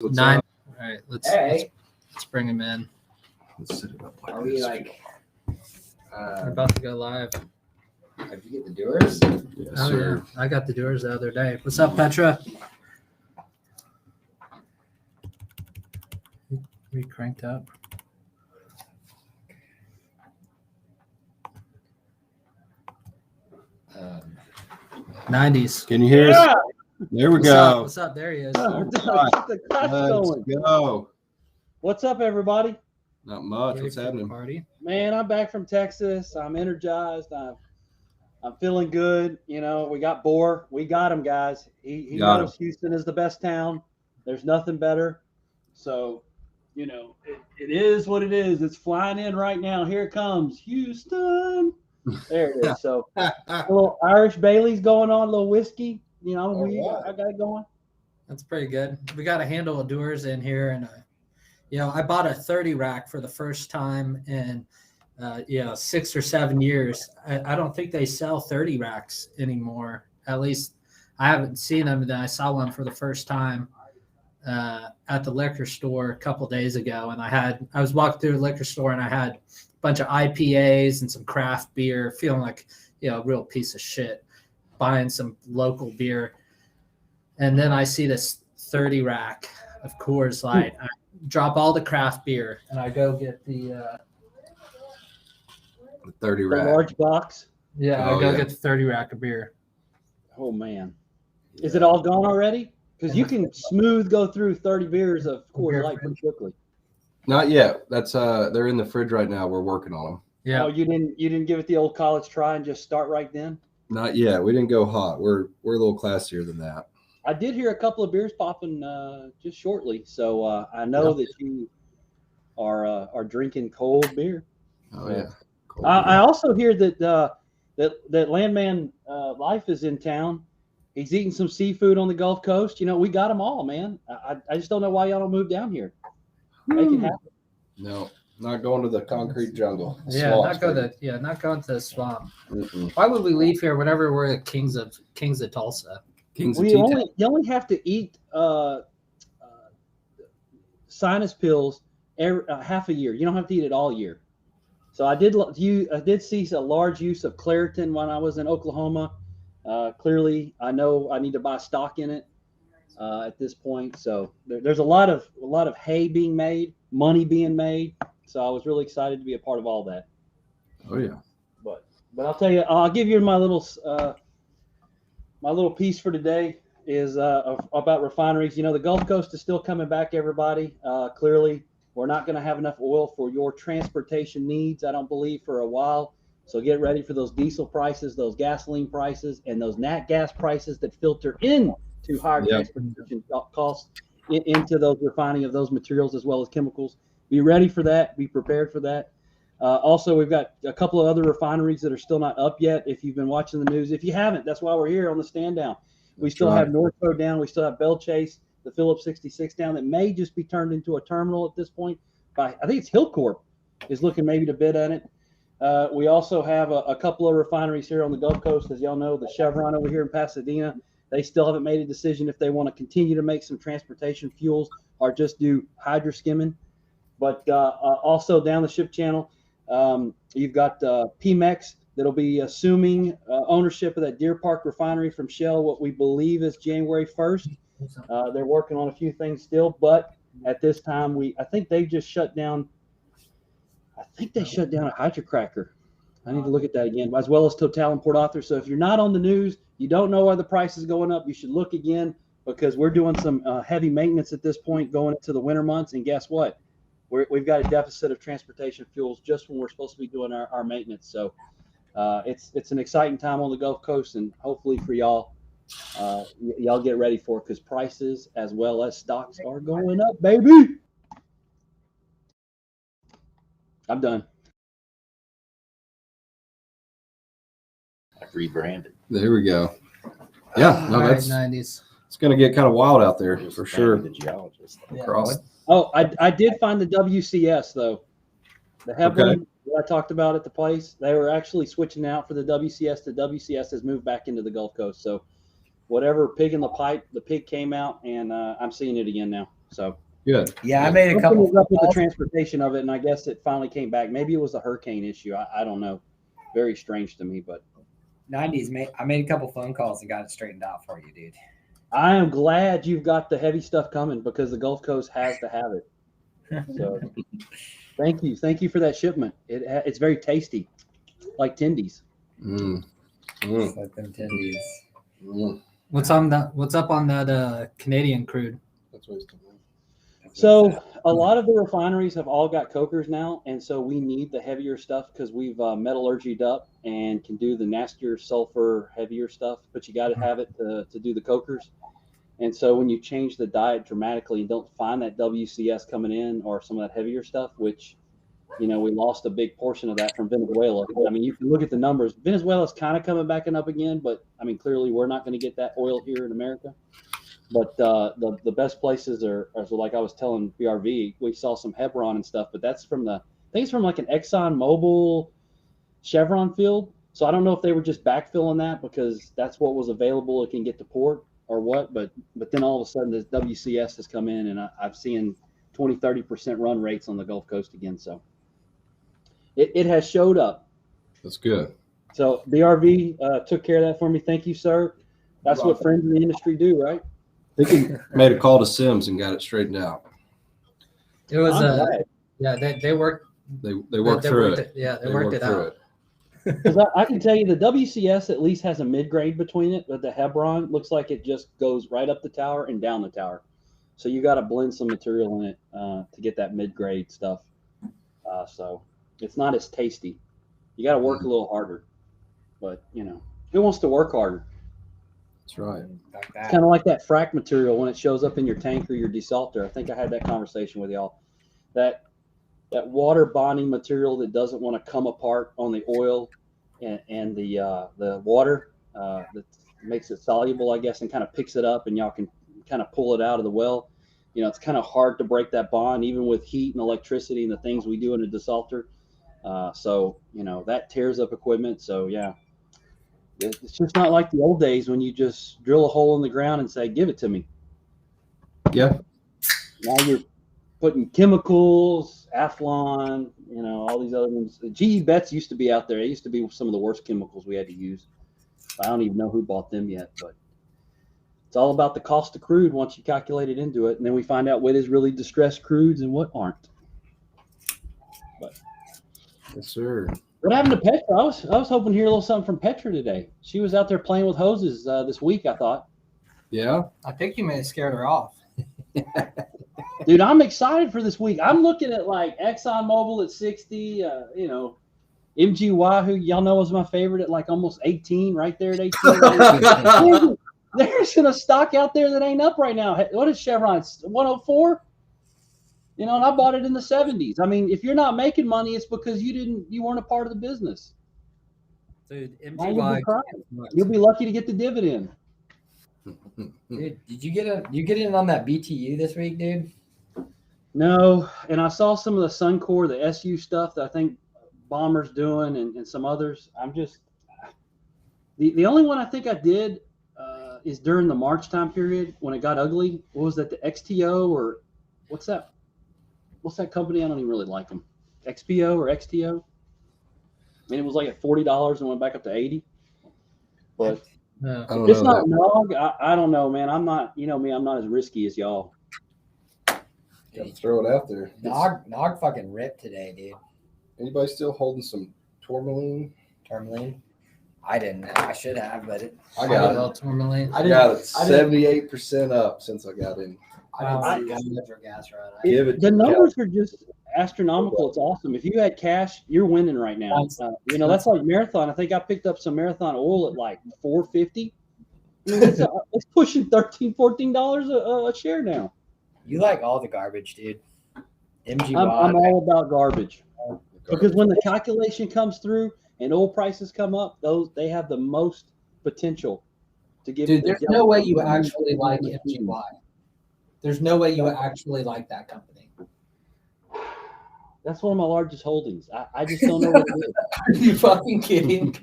What's 9. up? All right, Hey. let's bring him in. Let's set it up like Are we this. like? We're about to go live. Did you get the doers? Yes, Oh sir. yeah, I got the doors the other day. What's up, Petra? We cranked up. Um, 90s. Can you hear us? There we What's go. up? What's up? There he is. All Get right. the class Let's going. go. What's up, everybody? Not much. Ready What's for the happening? Party. Man, I'm back from Texas. I'm energized. I'm feeling good. You know, we got Boar. We got him, guys. He Got knows Houston is the best town. There's nothing better. So, you know, it is what it is. It's flying in right now. Here it comes, Houston. There it is. So, a little Irish Bailey's going on, a little whiskey. You know, I got it going. That's pretty good. We got a handle of doors in here, and I bought a 30 rack for the first time in 6 or 7 years. I don't think they sell 30 racks anymore. At least I haven't seen them. And then I saw one for the first time at the liquor store a couple days ago, and I was walking through the liquor store, and I had a bunch of IPAs and some craft beer, feeling like a real piece of shit, buying some local beer. And then I see this 30 rack of Coors Light. I drop all the craft beer, and I go get the 30 The rack. large box. I go get the 30 rack of beer. Oh, man. Is it all gone already? Because you can smooth go through 30 beers of Coors Light pretty quickly. Not yet. That's they're in the fridge right now. We're working on them. Yeah. Oh, you didn't give it the old college try and just start right then? Not yet. We didn't go hot. We're a little classier than that. I did hear a couple of beers popping just shortly, so I know that you are drinking cold beer. Oh yeah. Cold I beer. also hear that Landman Life is in town. He's eating some seafood on the Gulf Coast. You know, we got them all, man. I just don't know why y'all don't move down here. Make it happen. No, not going to the concrete jungle. Yeah, Swamps, not going to the swamp. Mm-mm. Why would we leave here whenever we're the kings of Tulsa? Kings of We T-Town. you only have to eat sinus pills half a year. You don't have to eat it all year. So I did see a large use of Claritin when I was in Oklahoma. Clearly, I know I need to buy stock in it at this point. So there's a lot of hay being made, money being made. So I was really excited to be a part of all that. Oh yeah. But I'll tell you, I'll give you my little piece for today is about refineries. You know, the Gulf Coast is still coming back, everybody. Clearly, we're not going to have enough oil for your transportation needs, I don't believe, for a while. So get ready for those diesel prices, those gasoline prices, and those nat gas prices that filter into higher transportation costs into those refining of those materials as well as chemicals. Be ready for that. Be prepared for that. Also, we've got a couple of other refineries that are still not up yet. If you've been watching the news, if you haven't, that's why we're here on the stand down. We still have Norco down. We still have Bell Chase, the Phillips 66 down that may just be turned into a terminal at this point. I think it's Hillcorp is looking maybe to bid on it. We also have a couple of refineries here on the Gulf Coast. As y'all know, the Chevron over here in Pasadena, they still haven't made a decision if they want to continue to make some transportation fuels or just do hydroskimming. But also down the ship channel, you've got Pemex that'll be assuming ownership of that Deer Park refinery from Shell, what we believe is January 1st. They're working on a few things still, but at this time, I think they just shut down. I think they shut down a hydrocracker. I need to look at that again, as well as Total and Port Arthur. So if you're not on the news, you don't know why the price is going up, you should look again because we're doing some heavy maintenance at this point going into the winter months. And guess what? We've got a deficit of transportation fuels just when we're supposed to be doing our maintenance. So it's an exciting time on the Gulf Coast, and hopefully for y'all, y'all get ready for it because prices as well as stocks are going up, baby. I'm done. I've rebranded. There we go. Yeah, no, All right, that's 90s. it's gonna get kind of wild out there for sure. The geologist. Across. Oh, I did find the WCS though. The Hebron that I talked about at the place, they were actually switching out for the WCS. The WCS has moved back into the Gulf Coast. So whatever pig in the pipe, the pig came out, and I'm seeing it again now. So Good. Yeah, I made a something couple. was up with the calls. transportation of it, and I guess it finally came back. Maybe it was the hurricane issue. I don't know. Very strange to me, but 90s. I made a couple phone calls and got it straightened out for you, dude. I am glad you've got the heavy stuff coming because the Gulf Coast has to have it. So thank you for that shipment. It's very tasty, like tendies. Mm. It's like them tendies. Mm. What's up on that Canadian crude? That's what he's doing. So a lot of the refineries have all got cokers now, and so we need the heavier stuff because we've metallurgied up and can do the nastier sulfur, heavier stuff. But you got to have it to do the cokers. And so when you change the diet dramatically and don't find that WCS coming in or some of that heavier stuff, which we lost a big portion of that from Venezuela. I mean, you can look at the numbers. Venezuela's kind of coming back and up again, but I mean, clearly we're not going to get that oil here in America. But the best places are so like I was telling BRV, we saw some Hebron and stuff, but that's from I think it's from like an Exxon Mobil Chevron field. So I don't know if they were just backfilling that because that's what was available. It can get to port or what, but then all of a sudden this WCS has come in and I've seen 20-30% run rates on the Gulf Coast again. So it has showed up. That's good. So BRV took care of that for me. Thank you, sir. That's what friends in the industry do, right? I think he made a call to Sims and got it straightened out. It was I'm glad. yeah, they worked They worked through it. they worked it through out. Because I can tell you the WCS at least has a mid-grade between it, but the Hebron looks like it just goes right up the tower and down the tower. So you got to blend some material in it to get that mid-grade stuff. So it's not as tasty. You got to work a little harder. But, who wants to work harder? That's right. Like It's that. kind of like that frac material when it shows up in your tank or your desalter. I think I had that conversation with y'all. That water bonding material that doesn't want to come apart on the oil and the water that makes it soluble, I guess, and kind of picks it up, and y'all can kind of pull it out of the well. It's kind of hard to break that bond, even with heat and electricity and the things we do in a desalter. So that tears up equipment. So yeah, it's just not like the old days when you just drill a hole in the ground and say, "Give it to me." Yeah. Now you're putting chemicals, Athlon, all these other ones. GE Betts used to be out there. It used to be some of the worst chemicals we had to use. I don't even know who bought them yet, but it's all about the cost of crude once you calculate it into it. And then we find out what is really distressed crudes and what aren't. But Yes, sir. what happened to Petra? I was hoping to hear a little something from Petra today. She was out there playing with hoses this week, I thought. Yeah. I think you may have scared her off. Dude, I'm excited for this week. I'm looking at like Exxon Mobil at 60, MGY, who y'all know was my favorite at like almost 18, right there at 18. There's a stock out there that ain't up right now. What is Chevron? 104? And I bought it in the 70s. I mean, if you're not making money, it's because you weren't a part of the business. Dude, Now you'll be MGY. crying. You'll be lucky to get the dividend. Dude, did you get in on that BTU this week, dude? No, and I saw some of the Suncor, the SU stuff that I think Bomber's doing and some others. I'm just the only one I think I did is during the March time period when it got ugly. What was that, the XTO or what's that? What's that company? I don't even really like them. XPO or XTO? I mean, it was like at $40 and went back up to 80. But No. I don't it's know. not Nog. I don't know, man. I'm not, me, I'm not as risky as y'all. Gotta throw it out there. Nog fucking ripped today, dude. Anybody still holding some tourmaline? Tourmaline. I didn't. I should have, but I A got it. little tourmaline. I got it 78% up since I got in. I didn't see natural gas run. Give it The to numbers are just astronomical. It's awesome. If you had cash, you're winning right now. That's like Marathon. I think I picked up some Marathon oil at like $4.50. I mean, it's pushing $13-14 a share now. You like all the garbage, dude. MGY. I'm all about garbage because when the calculation comes through and oil prices come up, they have the most potential to give. Dude, there's no way you actually like MGY. There's no way you actually like that company. That's one of my largest holdings. I just don't know what it is. Are you fucking kidding?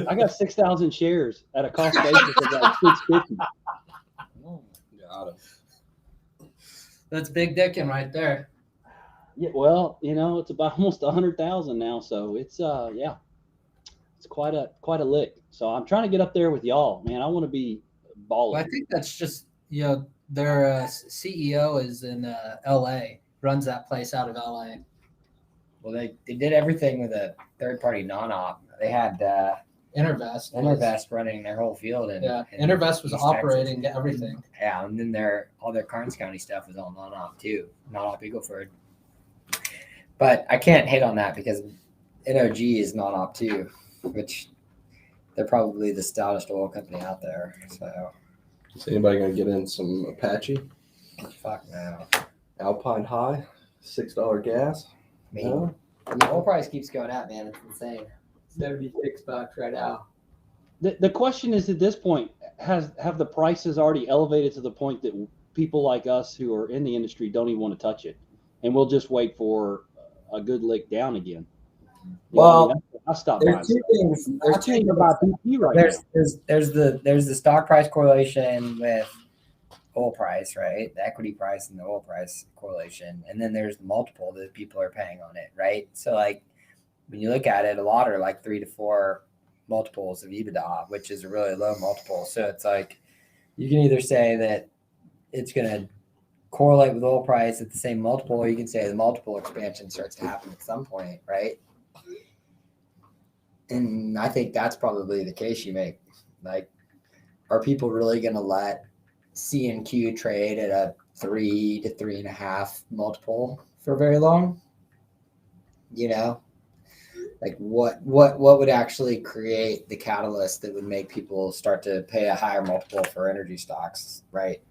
I got 6,000 shares at a cost basis of like $6.50. Got it. That's big dicking right there. Yeah, well, it's about almost 100,000 now, so it's it's quite a lick. So I'm trying to get up there with y'all, man. I want to be Well, I balling. think that's just their CEO is in L.A. runs that place out of L.A. Well, they did everything with a third party non-op. They had Intervest running their whole field, and Intervest was East operating Texas. everything. Yeah, and then all their Karnes County stuff was all non-op too, non-op Eagleford. But I can't hate on that because NOG is non-op too, which they're probably the stoutest oil company out there. So Is anybody gonna get in some Apache? fuck no. Alpine High, $6 gas. I mean, No? oil price keeps going up, man. It's insane. $76 right now. The question is, at this point, have the prices already elevated to the point that people like us who are in the industry don't even want to touch it, and we'll just wait for a good lick down again? Well, I stopped there's buying two stuff. things. I'm There's two thinking things. about BP right now. There's the stock price correlation with oil price, right? The equity price and the oil price correlation, and then there's the multiple that people are paying on it, right? So like when you look at it, a lot are like 3 to 4 multiples of EBITDA, which is a really low multiple. So it's like you can either say that it's going to correlate with oil price at the same multiple, or you can say the multiple expansion starts to happen at some point, right? And I think that's probably the case you make. Like, are people really going to let C&Q trade at a 3 to 3.5 multiple for very long? Like what would actually create the catalyst that would make people start to pay a higher multiple for energy stocks, right?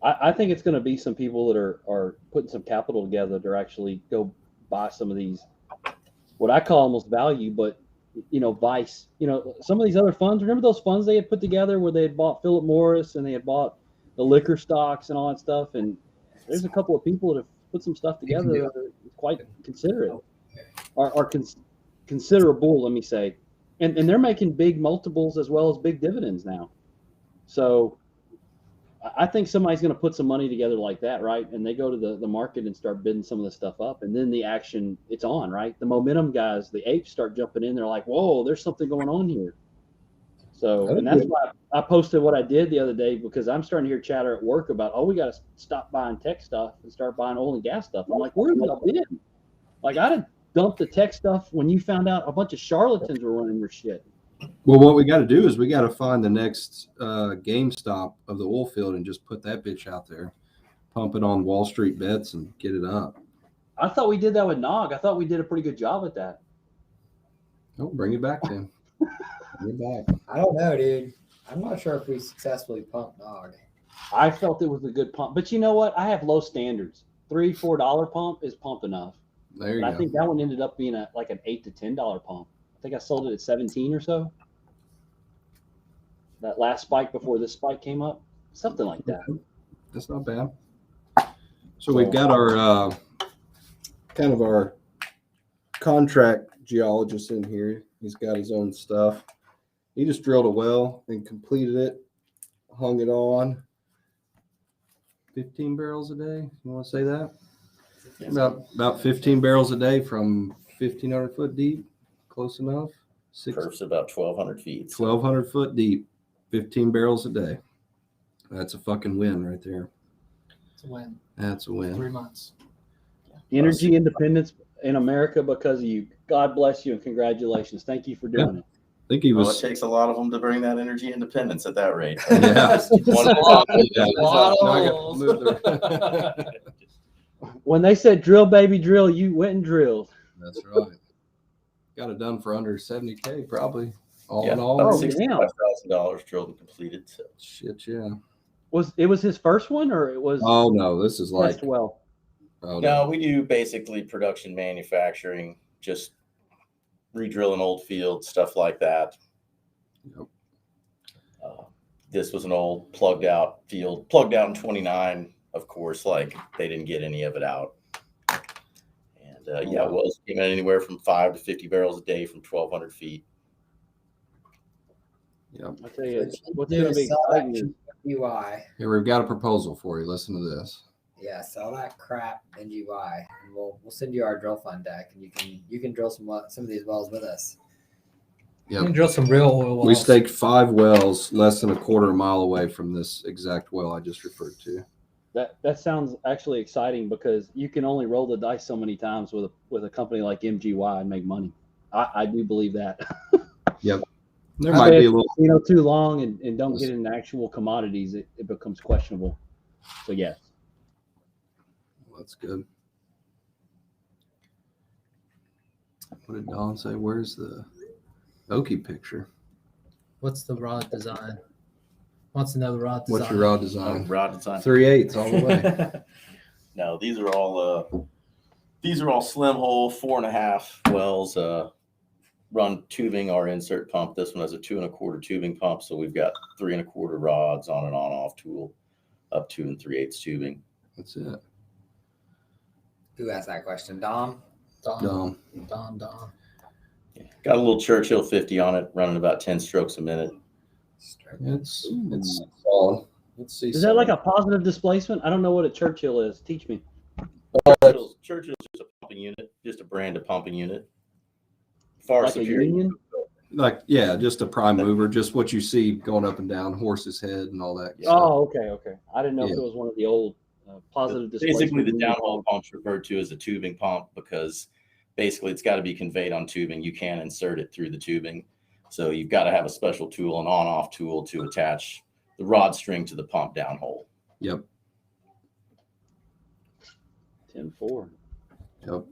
I think it's going to be some people that are putting some capital together to actually go buy some of these, what I call almost value, but Vice. Some of these other funds. Remember those funds they had put together where they had bought Philip Morris and they had bought the liquor stocks and all that stuff. And there's a couple of people that have put some stuff together that are quite considerate, are considerable, let me say, and they're making big multiples as well as big dividends now. So I think somebody's going to put some money together like that, right? And they go to the market and start bidding some of this stuff up, and then the action, it's on, right? The momentum guys, the apes start jumping in. They're like, whoa, there's something going on here. So, and that's why I posted what I did the other day, because I'm starting to hear chatter at work about, we got to stop buying tech stuff and start buying oil and gas stuff. I'm like, where have y'all been? Like, I'd have dumped the tech stuff when you found out a bunch of charlatans were running your shit. Well, what we got to do is we got to find the next GameStop of the oil field and just put that bitch out there, pump it on Wall Street bets and get it up. I thought we did that with Nog. I thought we did a pretty good job at that. Oh, bring it back, Tim. Bring it back. I don't know, dude. I'm not sure if we successfully pumped Nog. I felt it was a good pump, but you know what? I have low standards. $3-4 pump is pump enough. There you But go. I think that one ended up being like an $8 to $10 pump. I think I sold it at 17 or so. That last spike before this spike came up, something like that. That's not bad. So we've got our kind of our contract geologist in here. He's got his own stuff. He just drilled a well and completed it, hung it on. 15 barrels a day. You want to say that? About 15 barrels a day from 1,500 foot deep. Close enough. Perf's about 1,200 feet. 1,200 foot deep. 15 barrels a day. That's a fucking win right there. It's a win. That's a win. 3 months. Energy independence in America because of you. God bless you and congratulations. Thank you for doing it. I think he Well, it was. takes a lot of them to bring that energy independence at that rate. Yeah. One at a time. When they said drill, baby, drill, you went and drilled. That's right. Got it done for under 70K, probably. All Yeah, in all. about Oh, damn. $65,000 drilled and completed. So Shit, yeah. Was it his first one or it was Oh no, this is like. test well? Oh, no, we do basically production manufacturing, just re-drilling old fields, stuff like that. Yep. This was an old plugged out field, plugged out in 29. Of course, like they didn't get any of it out. And yeah, it was came in anywhere from 5 to 50 barrels a day from 1,200 feet. Yep. I tell you, what's going to be exciting is NGY. Here, we've got a proposal for you. Listen to this. Yeah, sell that crap NGY, and we'll send you our drill fund deck, and you can drill some of these wells with us. You can drill some real oil wells. We staked 5 wells less than a quarter mile away from this exact well I just referred to. That sounds actually exciting because you can only roll the dice so many times with a company like MGY and make money. I do believe that. Yep. There might be a little too long and don't get into actual commodities, it becomes questionable. So yes. That's good. What did Don say? Where's the Oki picture? What's the rod design? Wants to know the rod design. What's your rod design? Rod design. 3/8 all the way. No, these are all slim hole 4.5 wells. Run tubing our insert pump. This one has a 2 1/4 tubing pump, so we've got 3 1/4 rods on and on off tool, up 2 3/8 tubing. That's it. Who asked that question? Dom? Dom. Yeah. Got a little Churchill 50 on it, running about 10 strokes a minte. It's solid. Let's see. Is that like a positive displacement? I don't know what a Churchill is. Teach me. Churchill's just a pumping unit, just a brand of pumping unit. Far Like a superior. Union? Just a prime mover, just what you see going up and down horse's head and all that. Oh, okay. I didn't know if it was one of the old positive displacement. Basically, the downhole pump's referred to as a tubing pump because basically it's got to be conveyed on tubing. You can't insert it through the tubing. So you've got to have a special tool, an on-off tool to attach the rod string to the pump downhole. Yep. 10-4. Yep.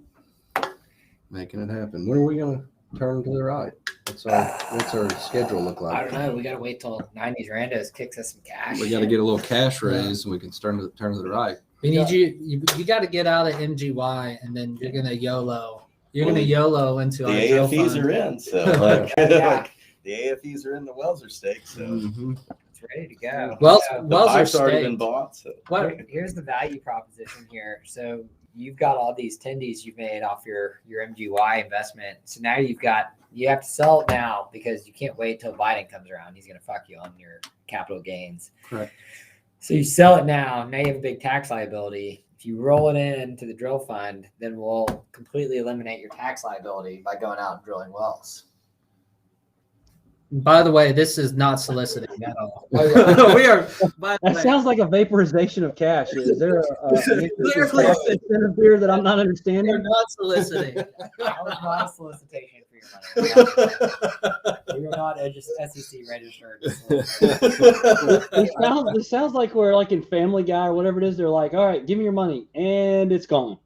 Making it happen. When are we gonna turn to the right? What's our schedule look like? I don't know. We gotta wait till 90s Randos kicks us some cash. We got to get a little cash raise, and we can turn to the right. We need you got to get out of MGY, and then you're gonna YOLO. You're gonna YOLO into The our drill AFEs fund. are in, so Yeah. the AFEs are in, the wells are staked. So It's ready to go. Wells the are pipes already been staked. bought. So What? Here's the value proposition here. So you've got all these tendies you've made off your MGY investment. So now you have to sell it now because you can't wait till Biden comes around. He's gonna fuck you on your capital gains. Correct. So you sell it now. Now you have a big tax liability. If you roll it into the drill fund, then we'll completely eliminate your tax liability by going out and drilling wells. By the way, this is not soliciting at all. we are. By the That way, sounds like a vaporization of cash. Is there an incentive here that I'm not they're understanding? not soliciting. That was not a solicitation for your money. We are not SEC registered. This sounds like we're like in Family Guy or whatever it is. They're like, all right, give me your money, and it's gone.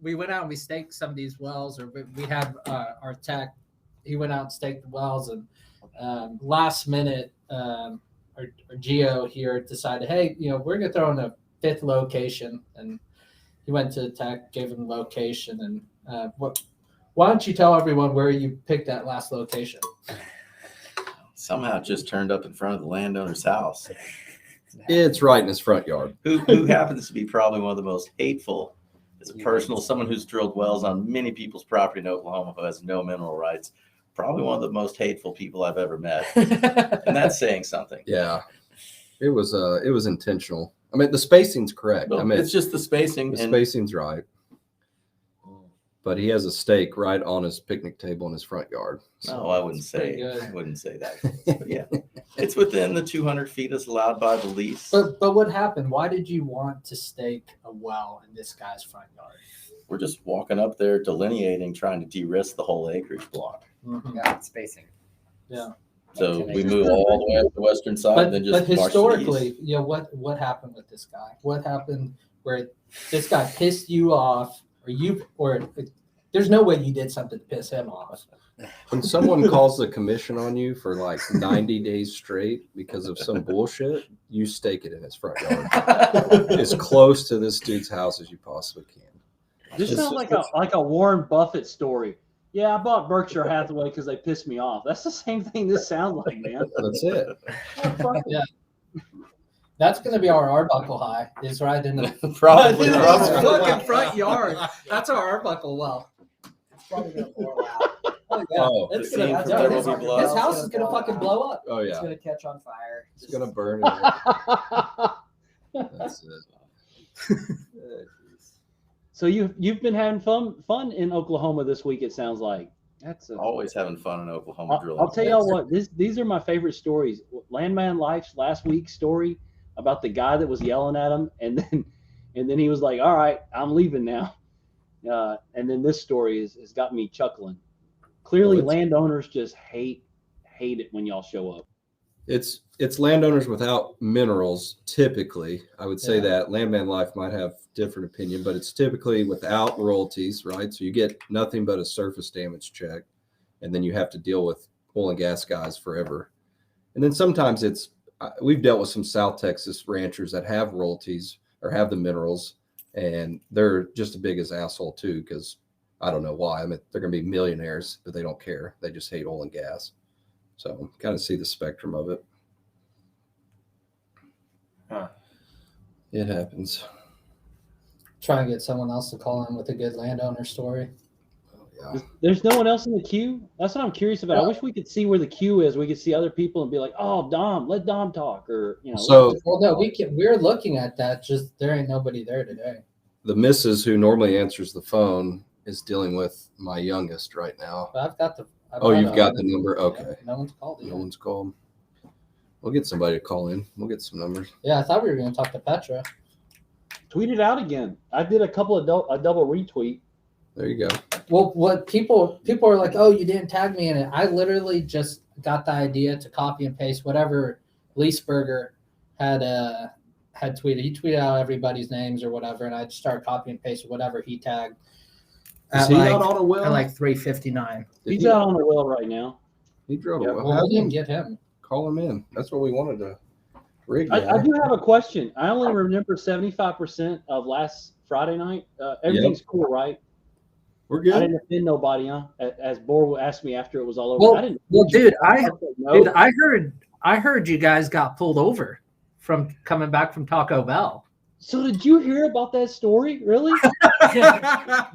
We went out and we staked some of these wells, or we had our tech. He went out and staked the wells, and last minute, our Geo here decided, hey, we're gonna throw in a 5th location, and he went to the tech, gave him the location, and why don't you tell everyone where you picked that last location? somehow it just turned up in front of the landowner's house. It's right in his front yard. Who happens to be probably one of the most hateful, as a personal, someone who's drilled wells on many people's property in Oklahoma who has no mineral rights, probably one of the most hateful people I've ever met. And that's saying something. Yeah. It was intentional. I mean, the spacing's correct. No, I mean, it's just the spacing. the spacing's right. But he has a stake right on his picnic table in his front yard. No, I wouldn't pretty say. good. I wouldn't say that. But yeah, it's within the 200 feet as allowed by the lease. But what happened? Why did you want to stake a well in this guy's front yard? We're just walking up there, delineating, trying to de-risk the whole acreage block. Mm-hmm. Yeah, spacing. Yeah. So we move all the way up the western side, then just but march to the historically, east. what happened with this guy? What happened where this guy pissed you off, or there's no way you did something to piss him off? When someone calls the commission on you for like 90 days straight because of some bullshit, you stake it in his front yard. As close to this dude's house as you possibly can. This It's sounds just- like a Warren Buffett story. Yeah, I bought Berkshire Hathaway because they pissed me off. That's the same thing this sounds like, man. That's it. That's going to be our Arbuckle high. Is right in the Probably. in his probably. fucking front yard. That's our Arbuckle well. It's probably gonna boil out. yeah. Oh, It's the scene gonna, from yo, There his, Will Be Blood. his house is gonna fucking blow up. oh It's yeah, gonna catch on fire. it's gonna burn. That's it. So you've been having fun in Oklahoma this week. It sounds like that's Always having fun in Oklahoma drilling. I'll tell y'all what. These are my favorite stories. Landman Life's last week's story about the guy that was yelling at him, and then he was like, "All right, I'm leaving now." And then this story has got me chuckling. Clearly, landowners just hate it when y'all show up. It's landowners without minerals. Typically, I would say Yeah. that Landman Life might have different opinion, but it's typically without royalties, right? So you get nothing but a surface damage check, and then you have to deal with oil and gas guys forever. And then sometimes we've dealt with some South Texas ranchers that have royalties or have the minerals, and they're just as big as asshole too, because I don't know why. I mean, they're going to be millionaires, but they don't care. They just hate oil and gas. So kind of see the spectrum of it. Huh. It happens. Try and get someone else to call in with a good landowner story. Oh, yeah. There's no one else in the queue. That's what I'm curious about. I wish we could see where the queue is. We could see other people and be like, "Oh, Dom, let Dom talk," or So Well, no, we're looking at that. Just there ain't nobody there today. the missus who normally answers the phone is dealing with my youngest right now. But I've got the. Oh, you've got the number? Okay. Yeah, no one's called No yet. one's called. We'll get somebody to call in. We'll get some numbers. Yeah, I thought we were going to talk to Petra. tweet it out again. I did a couple of a double retweet. There you go. Well, what people are like, oh, you didn't tag me in it. I literally just got the idea to copy and paste whatever Leesberger had tweeted. He tweeted out everybody's names or whatever, and I just started copying and pasting whatever he tagged. Is he out on a well? At like 3:59. He's out on the well right now. He drilled a well. Well, Have we didn't him get him. call him in. That's what we wanted to rig. I do have a question. I only remember 75% of last Friday night. Everything's cool, right? We're I good. didn't offend nobody, huh? As Bor asked me after it was all over. Well, I didn't. dude, No. I heard you guys got pulled over from coming back from Taco Bell. So did you hear about that story? Really?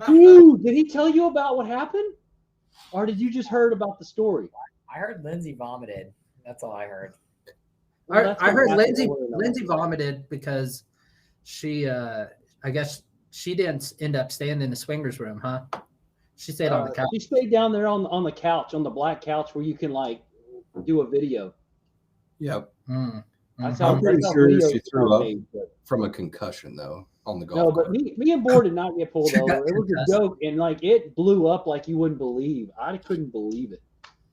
Dude, did he tell you about what happened? Or did you just heard about the story? I heard Lindsay vomited. That's all I heard. Well, that's I heard what Lindsay happened. Lindsay vomited because she I guess she didn't end up staying in the swingers room, huh? She stayed on the couch. She stayed down there on the couch, on the black couch where you can like do a video. Yep. Mm. That's Mhm. how, I'm pretty that's how sure videos she are threw up. made, but- From a concussion though on the golf No, but cart. me and Bor did not get pulled She got over. It was a concussed. joke, and like it blew up like you wouldn't believe. I couldn't believe it.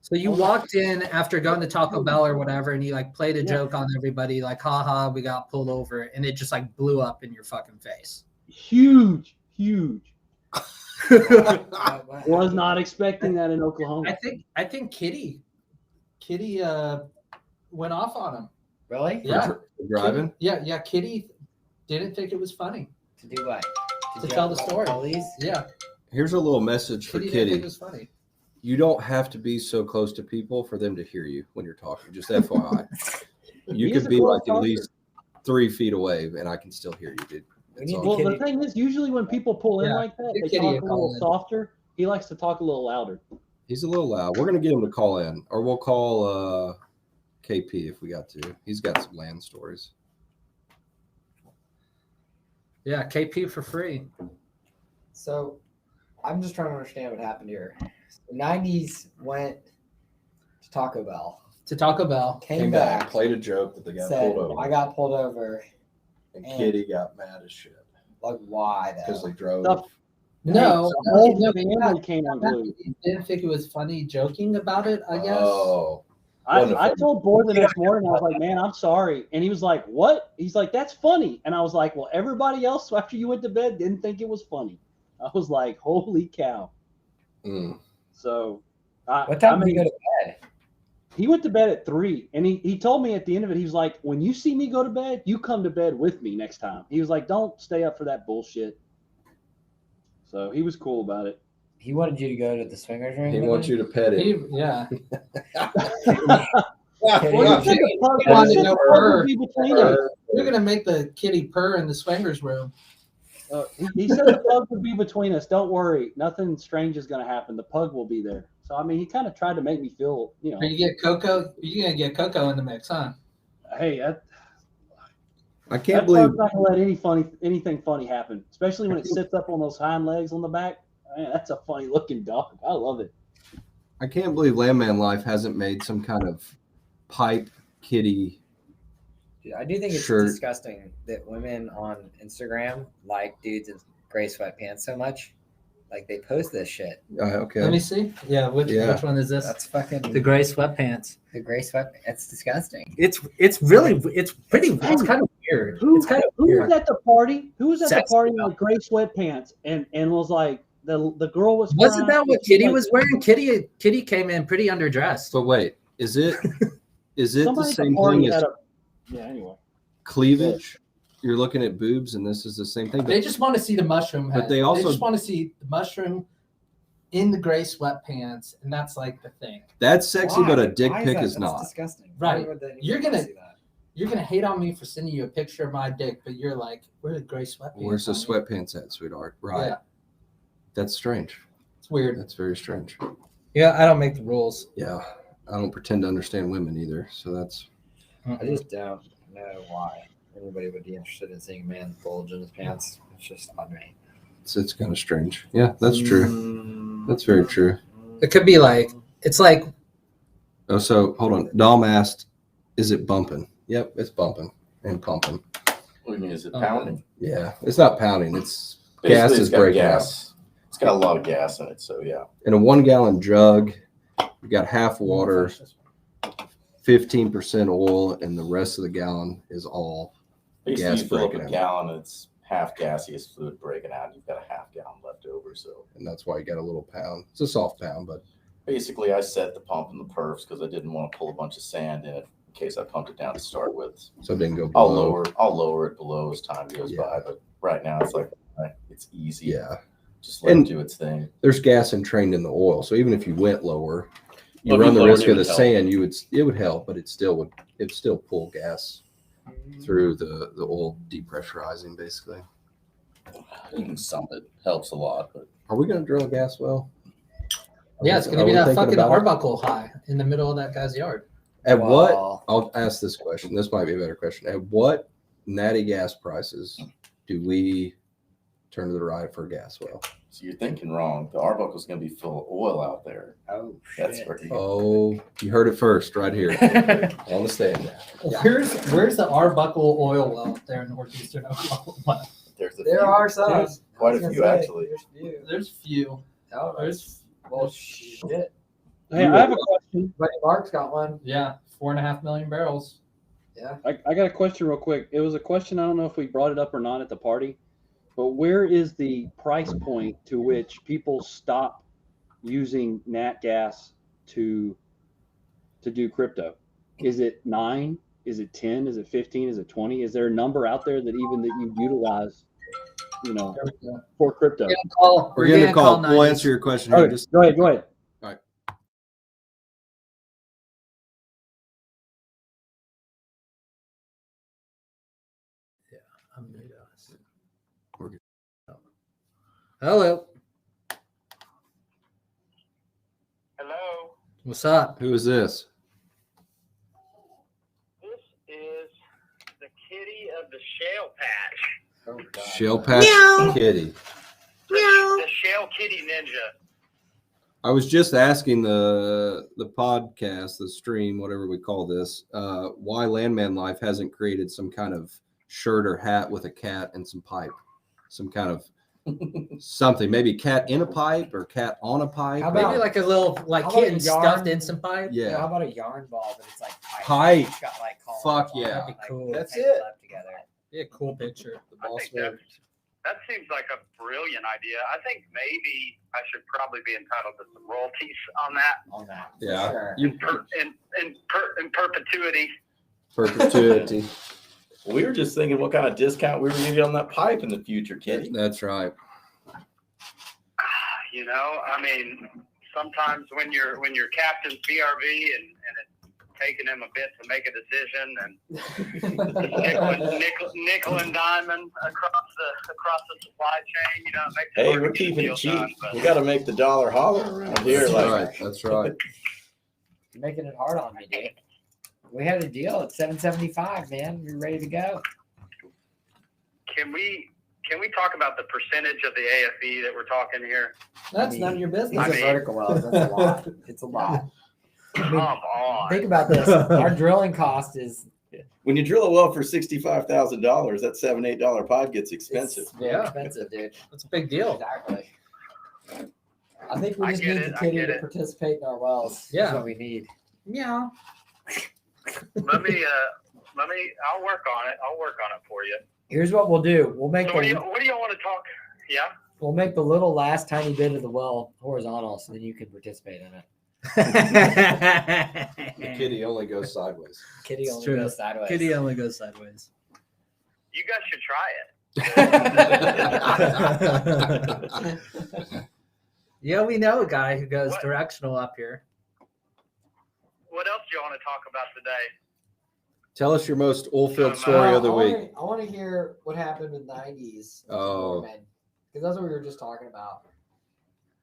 So you walked in after going to Taco Bell or whatever, and you like played a Yeah. joke on everybody, like, haha, we got pulled over, and it just like blew up in your fucking face. Huge. Was What? not expecting that in Oklahoma. I think Kitty went off on him. Really? Yeah. Driving. Yeah. Kitty didn't think it was funny. To do what? To you tell the have story. Police? Yeah. Here's a little message for Kitty didn't think Kitty. it was funny. You don't have to be so close to people for them to hear you when you're talking. Just FYI. You He is could a be close like at talker. least 3 feet away and I can still hear you, dude. We That's need all. to Well, the Kitty- thing is, usually when people pull in Yeah. like that, Give they Kitty talk a a call little in. softer. He likes to talk a little louder. He's a little loud. We're gonna get him to call in, or we'll call KP if we got to. He's got some land stories. Yeah, KP for free. So I'm just trying to understand what happened here. The 90s went to Taco Bell, To Taco Bell. came back, played a joke that they got said, pulled over, I got pulled over. and and- Kitty got mad as shit Like, why because though? they drove. Stuff. No, The whole no, family came unglued. didn't think it was funny joking about it, I guess. Oh, Wonderful. I told Boy the next morning, I was like, man, I'm sorry. And he was like, what? He's like, that's funny. And I was like, well, everybody else after you went to bed didn't think it was funny. I was like, holy cow. mm. So, What time did you go to bed? he went to bed at 3. And he told me at the end of it, he was like, when you see me go to bed, you come to bed with me next time. He was like, don't stay up for that bullshit. So he was cool about it. He wanted you to go to the swingers room. He with wants him? you to pet He- him. yeah. Kitty- Well, he said the pug, He wanted he to said know the pug her. would be between us. We're gonna make the kitty purr in the swingers room. He said the pug would be between us. Don't worry. Nothing strange is going to happen. The pug will be there. So I mean, he kind of tried to make me feel, But you get Coco. You're gonna get Coco in the mix, huh? hey, I can't that believe dog's not gonna let anything funny happen, especially when it sits up on those hind legs on the back. Man, that's a funny looking dog. I love it. I can't believe Landman Life hasn't made some kind of pipe kitty. Dude, I do think it's Shirt. disgusting that women on Instagram like dudes in gray sweatpants so much. Like they post this shit. Okay. Let me see. Yeah, which one is this? That's fucking The gray sweatpants. the gray sweat. It's disgusting. It's pretty. It's kind of weird. Who, It's kind of who weird. was at the party? Who was at the Sexy party dog. with gray sweatpants and was like the girl was. Wasn't crying, that what she's Kitty like, was wearing? Kitty came in pretty underdressed. But wait, is it the somebody at same party thing as had a- Yeah. Anyway. cleavage? You're looking at boobs, and this is the same thing. They just want to see the mushroom head. But they also- just want to see the mushroom in the gray sweatpants, and that's like the thing. That's sexy, but a Why? dick Why pic that? is That's not. disgusting. Right. Why would they You're even gonna- see that? You're gonna hate on me for sending you a picture of my dick, but you're like, where are the gray sweatpants? Where's the honey?" sweatpants at, sweetheart? Right. Yeah, That's strange. it's weird. That's very strange. Yeah, I don't make the rules. Yeah. I don't pretend to understand women either. So that's I just don't know why anybody would be interested in seeing a man bulge in his pants. It's just on me. it's kind of strange. Yeah, that's true. That's very true. It could be like it's like Oh, so hold on. Dom asked, "Is it bumping?" Yep, it's bumping and pumping. What do you mean? Is it pounding? Yeah, it's not pounding. It's Basically, gas it's is got breaking out. gas. It's got a lot of gas in it, so yeah. In a 1 gallon jug, you got half water, 15% oil, and the rest of the gallon is all Basically, gas you fill up breaking a out. gallon, it's half gaseous fluid breaking out. You've got a half gallon left over. So and that's why you got a little pound. It's a soft pound, but basically, I set the pump in the perfs because I didn't want to pull a bunch of sand in it in case I pumped it down to start with. so it didn't go I'll below. lower it below as time goes Yeah. by. But right now, it's like it's easy. Yeah, Just let And- it do its thing. there's gas entrained in the oil, so even if you went lower, you Well, if run you the lowered risk it, of it the would sand. It would help, but it'd still pull gas through the oil depressurizing, basically. Even some it helps a lot, but Are we going to drill a gas well? yeah, it's Are gonna be we that thinking fucking about it? Arbuckle high in the middle of that guy's yard. At what? Well, I'll ask this question. This might be a better question. At what natty gas prices do we turn to the right for a gas well? so you're thinking wrong. The Arbuckle's going to be full of oil out there. oh That's shit. where you Oh, you heard it first right here on the stand. Yeah. Where's the Arbuckle oil well up there in northeastern Oklahoma? There's a There few. are some. There's quite I a was few gonna say, actually. there's a few. There's few. Oh, There's well, shit. Hey, I have a question. But Mark's got one. yeah, 4.5 million barrels. Yeah. I got a question real quick. It was a question. I don't know if we brought it up or not at the party, but where is the price point to which people stop using nat gas to do crypto? Is it 9? Is it 10? Is it 15? Is it 20? Is there a number out there that even that you utilize, There we go. for crypto? We're getting a call. We'll 90s. answer your question All here. right, Just go ahead. I'm new to us. We're good. Hello. Hello, What's up? Who is this? this is the kitty of the shell patch. Oh, God. Shell Patch Kitty. The shell kitty ninja. I was just asking the podcast, the stream, whatever we call this, why Landman Life hasn't created some kind of shirt or hat with a cat and some pipe, some kind of something, maybe cat in a pipe or cat on a pipe. How about- Maybe like a little like How about kitten a yarn? stuffed in some pipe. Yeah, Yeah, how about a yarn ball, but it's like Pipe. It's got like columns Fuck on it, yeah. That'd be like, cool. That's tangled it. up together. Yeah, cool picture. the I boss think man. that seems like a brilliant idea. I think maybe I should probably be entitled to some royalties on that On that. for Yeah, sure. you in perpetuity. perpetuity. We were just thinking what kind of discount we were going to get on that pipe in the future, Kitty. That's right. You know, I mean, sometimes when you're captain's BRV and it taking him a bit to make a decision, and nickel and diamond across the supply chain. You know, it makes it Hey, hard we're to get keeping deal it cheap. done, but- We got to make the dollar holler around here. That's Like, right. That's right. You're making it hard on me, dude. We had a deal at $775, man. We're ready to go. Can we talk about the percentage of the AFE that we're talking here? That's mean, none of your These business. I are mean- vertical wells. That's a lot. It's a lot. Come on. Think about this. Our drilling cost is when you drill a well for $65,000, that $7-8 pod gets expensive. It's very Yeah. expensive, dude. That's a big deal. Exactly. I think we I just get need it, the I kitty get to it. participate in our wells. Yeah. That's what we need. Yeah. Let me. I'll work on it. I'll work on it for you. Here's what we'll do. We'll make So what do the you want to talk? Yeah. we'll make the little last tiny bit of the well horizontal, so then you can participate in it. The kitty only goes sideways. Kitty It's only true. goes sideways. Kitty only goes sideways. You guys should try it. Yeah, we know a guy who goes What? directional up here. What else do you want to talk about today? Tell us your most oil-filled story of the week. I want to hear what happened with 90s. Oh. Because that's what we were just talking about.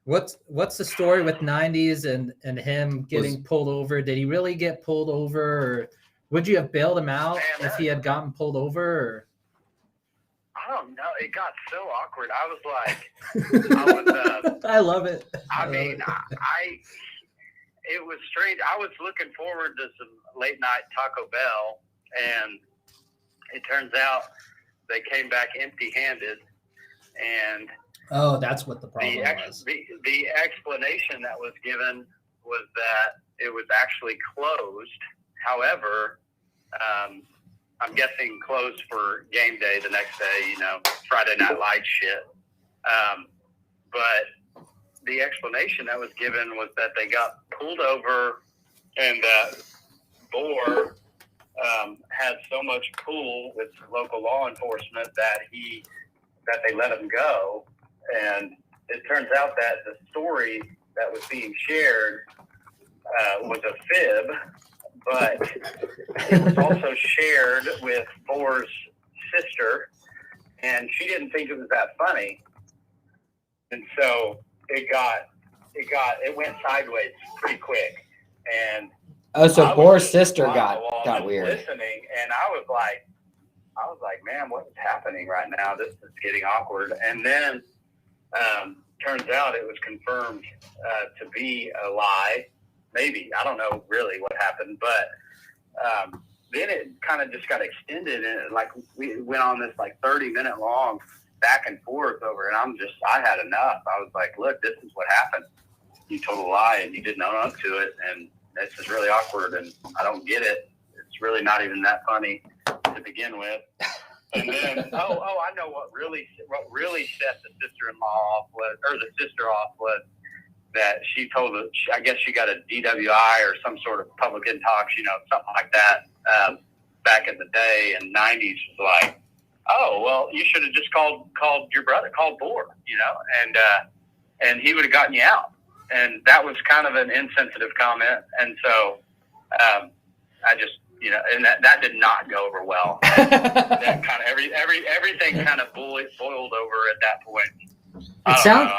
What's the story with 90s and him getting pulled over? Did he really get pulled over, or would you have bailed him out Man, if he had gotten pulled over? Or? I don't know. It got so awkward. I was like, I love it. I mean, it was strange. I was looking forward to some late night Taco Bell, and it turns out they came back empty-handed, and Oh, that's what the problem the was. the explanation that was given was that it was actually closed. However, I'm guessing closed for game day the next day, you know, Friday Night Lights shit. But the explanation that was given was that they got pulled over and that Bohr had so much pull with local law enforcement that they let him go. And it turns out that the story that was being shared was a fib, but it was also shared with Bohr's sister, and she didn't think it was that funny. And so it went sideways pretty quick. And Oh, so I was Bohr's just sister on the wall got just weird. listening, and I was like, man, what is happening right now? This is getting awkward. And then turns out it was confirmed to be a lie. Maybe, I don't know really what happened, but then it kind of just got extended, and like we went on this like 30-minute long back and forth over, and I had enough. I was like, look, this is what happened. You told a lie and you didn't own up to it, and this is really awkward, and I don't get it. It's really not even that funny to begin with. And then, I know what really set the sister-in-law off was, or the sister off was that she told us, I guess she got a DWI or some sort of public intox, you know, something like that, back in the day, and 90s was like, oh, well, you should have just called your brother, called Bohr, you know, and he would have gotten you out. And that was kind of an insensitive comment. And so I just, you know, and that did not go over well. That kind of everything kind of boiled over at that point.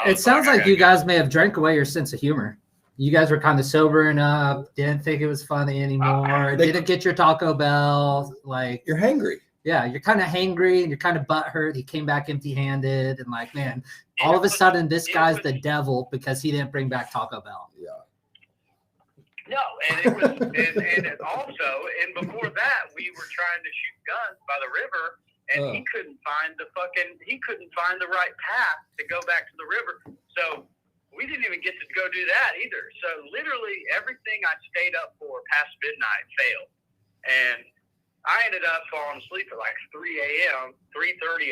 It sounds like you guys may have drank away your sense of humor. You guys were kind of sobering up, didn't think it was funny anymore, didn't get your Taco Bell. Like, You're hangry. yeah, you're kind of hangry and you're kind of butthurt. He came back empty-handed, and like, man, all of a sudden this guy's the devil because he didn't bring back Taco Bell. Yeah. No, and it was, and it also, and before that, we were trying to shoot guns by the river, and he couldn't find the right path to go back to the river. So we didn't even get to go do that either. So literally everything I stayed up for past midnight failed, and I ended up falling asleep at like 3:30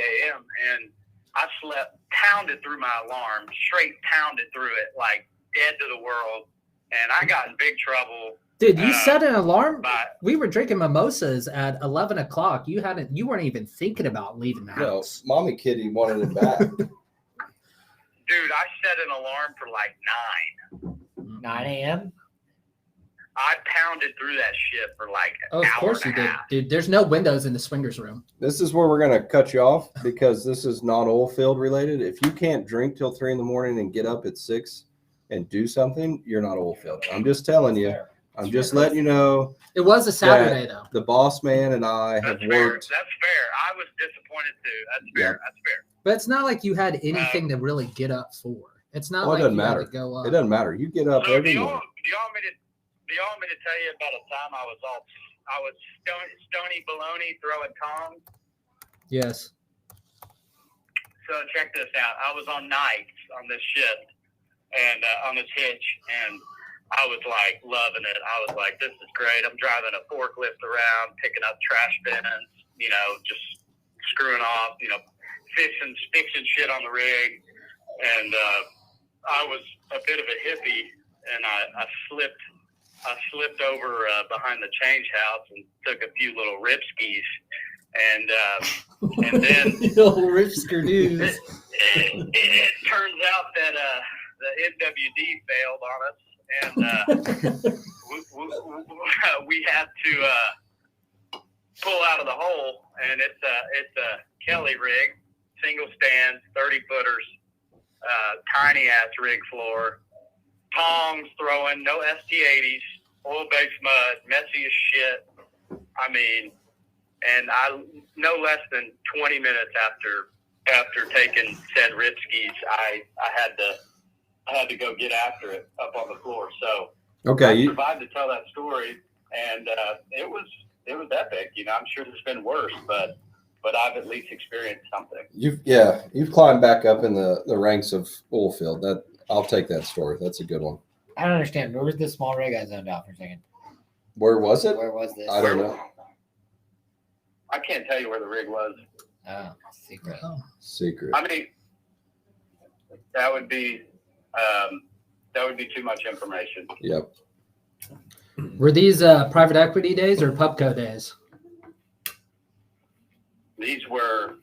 a.m. and I slept, pounded through my alarm, straight pounded through it, like dead to the world. And I got in big trouble. Dude, you set an alarm. But We were drinking mimosas at 11 o'clock. You weren't even thinking about leaving the No, house. mommy kitty wanted it back. dude, I set an alarm for like 9. 9 a.m. I pounded through that shit for like an Oh, of hour course and you a did, half. dude. There's no windows in the swingers room. This is where we're going to cut you off because this is not oil field related. If you can't drink till 3 a.m. and get up at 6 and do something, you're not oil field. I'm just telling you. I'm just letting you know. It was a Saturday though. The boss man and I have That's fair. worked. That's fair. I was disappointed too. That's fair. Yep. That's fair. But it's not like you had anything to really get up for. It's not Well, it like doesn't you matter. had to go up. It doesn't matter. You get up So every do morning. you want me to tell you about a time I was stony baloney throwing tongs? Yes. So check this out. I was on nights on this shift and on this hitch, and I was like loving it. I was like, this is great. I'm driving a forklift around, picking up trash bins, just screwing off, fixing shit on the rig. And I was a bit of a hippie, and I slipped over behind the change house and took a few little rip skis. And then Little Ripsker dudes. it turns out that the NWD failed on us, and we had to pull out of the hole. And it's a Kelly rig, single stand, 30-footers, tiny ass rig floor, tongs throwing, no ST80s, oil-based mud, messy as shit. I mean, and I no less than 20 minutes after taking said rip skis, I had to go get after it up on the floor. So Okay. I survived to tell that story, and it was epic. I'm sure there's been worse, but I've at least experienced something. You've climbed back up in the ranks of oil field. That I'll take that story. That's a good one. I don't understand. Where was the small rig? I zoned out for a second. Where was it? Where was this? I don't know. I can't tell you where the rig was. Oh, secret. Secret. I mean, that would be too much information. Yep. Were these private equity days or Pubco days? These were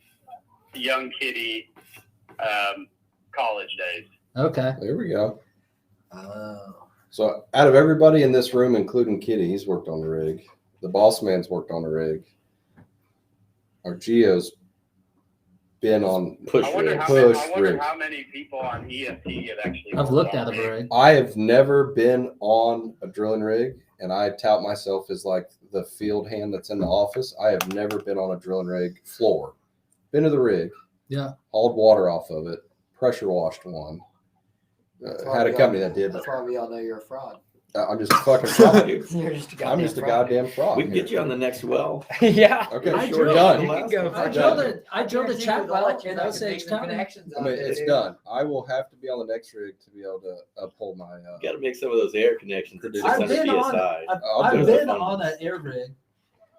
young kiddie college days. Okay. There we go. Oh. So out of everybody in this room, including Kitty, he's worked on the rig. The boss man's worked on the rig. Our Geo's been on Push I wonder, rig. rig. how many people on EFT have actually. I've looked at a rig. I have never been on a drilling rig, and I tout myself as like the field hand that's in the office. I have never been on a drilling rig floor. Been to the rig. Yeah. Hauled water off of it. Pressure washed one. Had a company that did. That's why we all know you're a fraud. I'm just a fucking fraud. You're just a goddamn I'm just a fraud. goddamn fraud. We can get you on the next well. Yeah. Okay, I sure, drilled- done. You can go for I it. drilled a chat well in Osage County. Connections I out mean, there, it's dude. done. I will have to be on the next rig to be able to uphold my. Got to make some of those air connections at I've 600 been on- psi. I'll I've do been it. on an air rig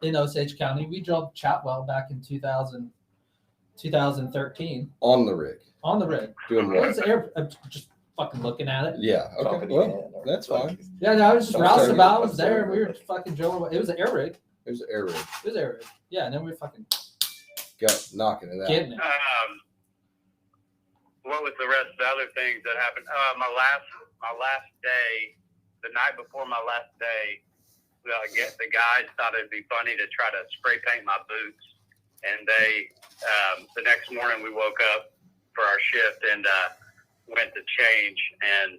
in Osage County. We drilled Chatwell back in 2013 on the rig on the rig. doing It what? was air, just fucking looking at it. Yeah. Okay. Company Well, man or that's fine. Yeah, no, I was just I'm rousing sorry. about. I was I'm there. sorry. We were fucking drilling. It was an air rig. There's an air rig. It was an air rig. Yeah, and then we were fucking Got knocking it out. getting it. What was the rest of the other things that happened? My last day, the night before my last day, the guys thought it'd be funny to try to spray paint my boots, and they the next morning we woke up for our shift and went to change, and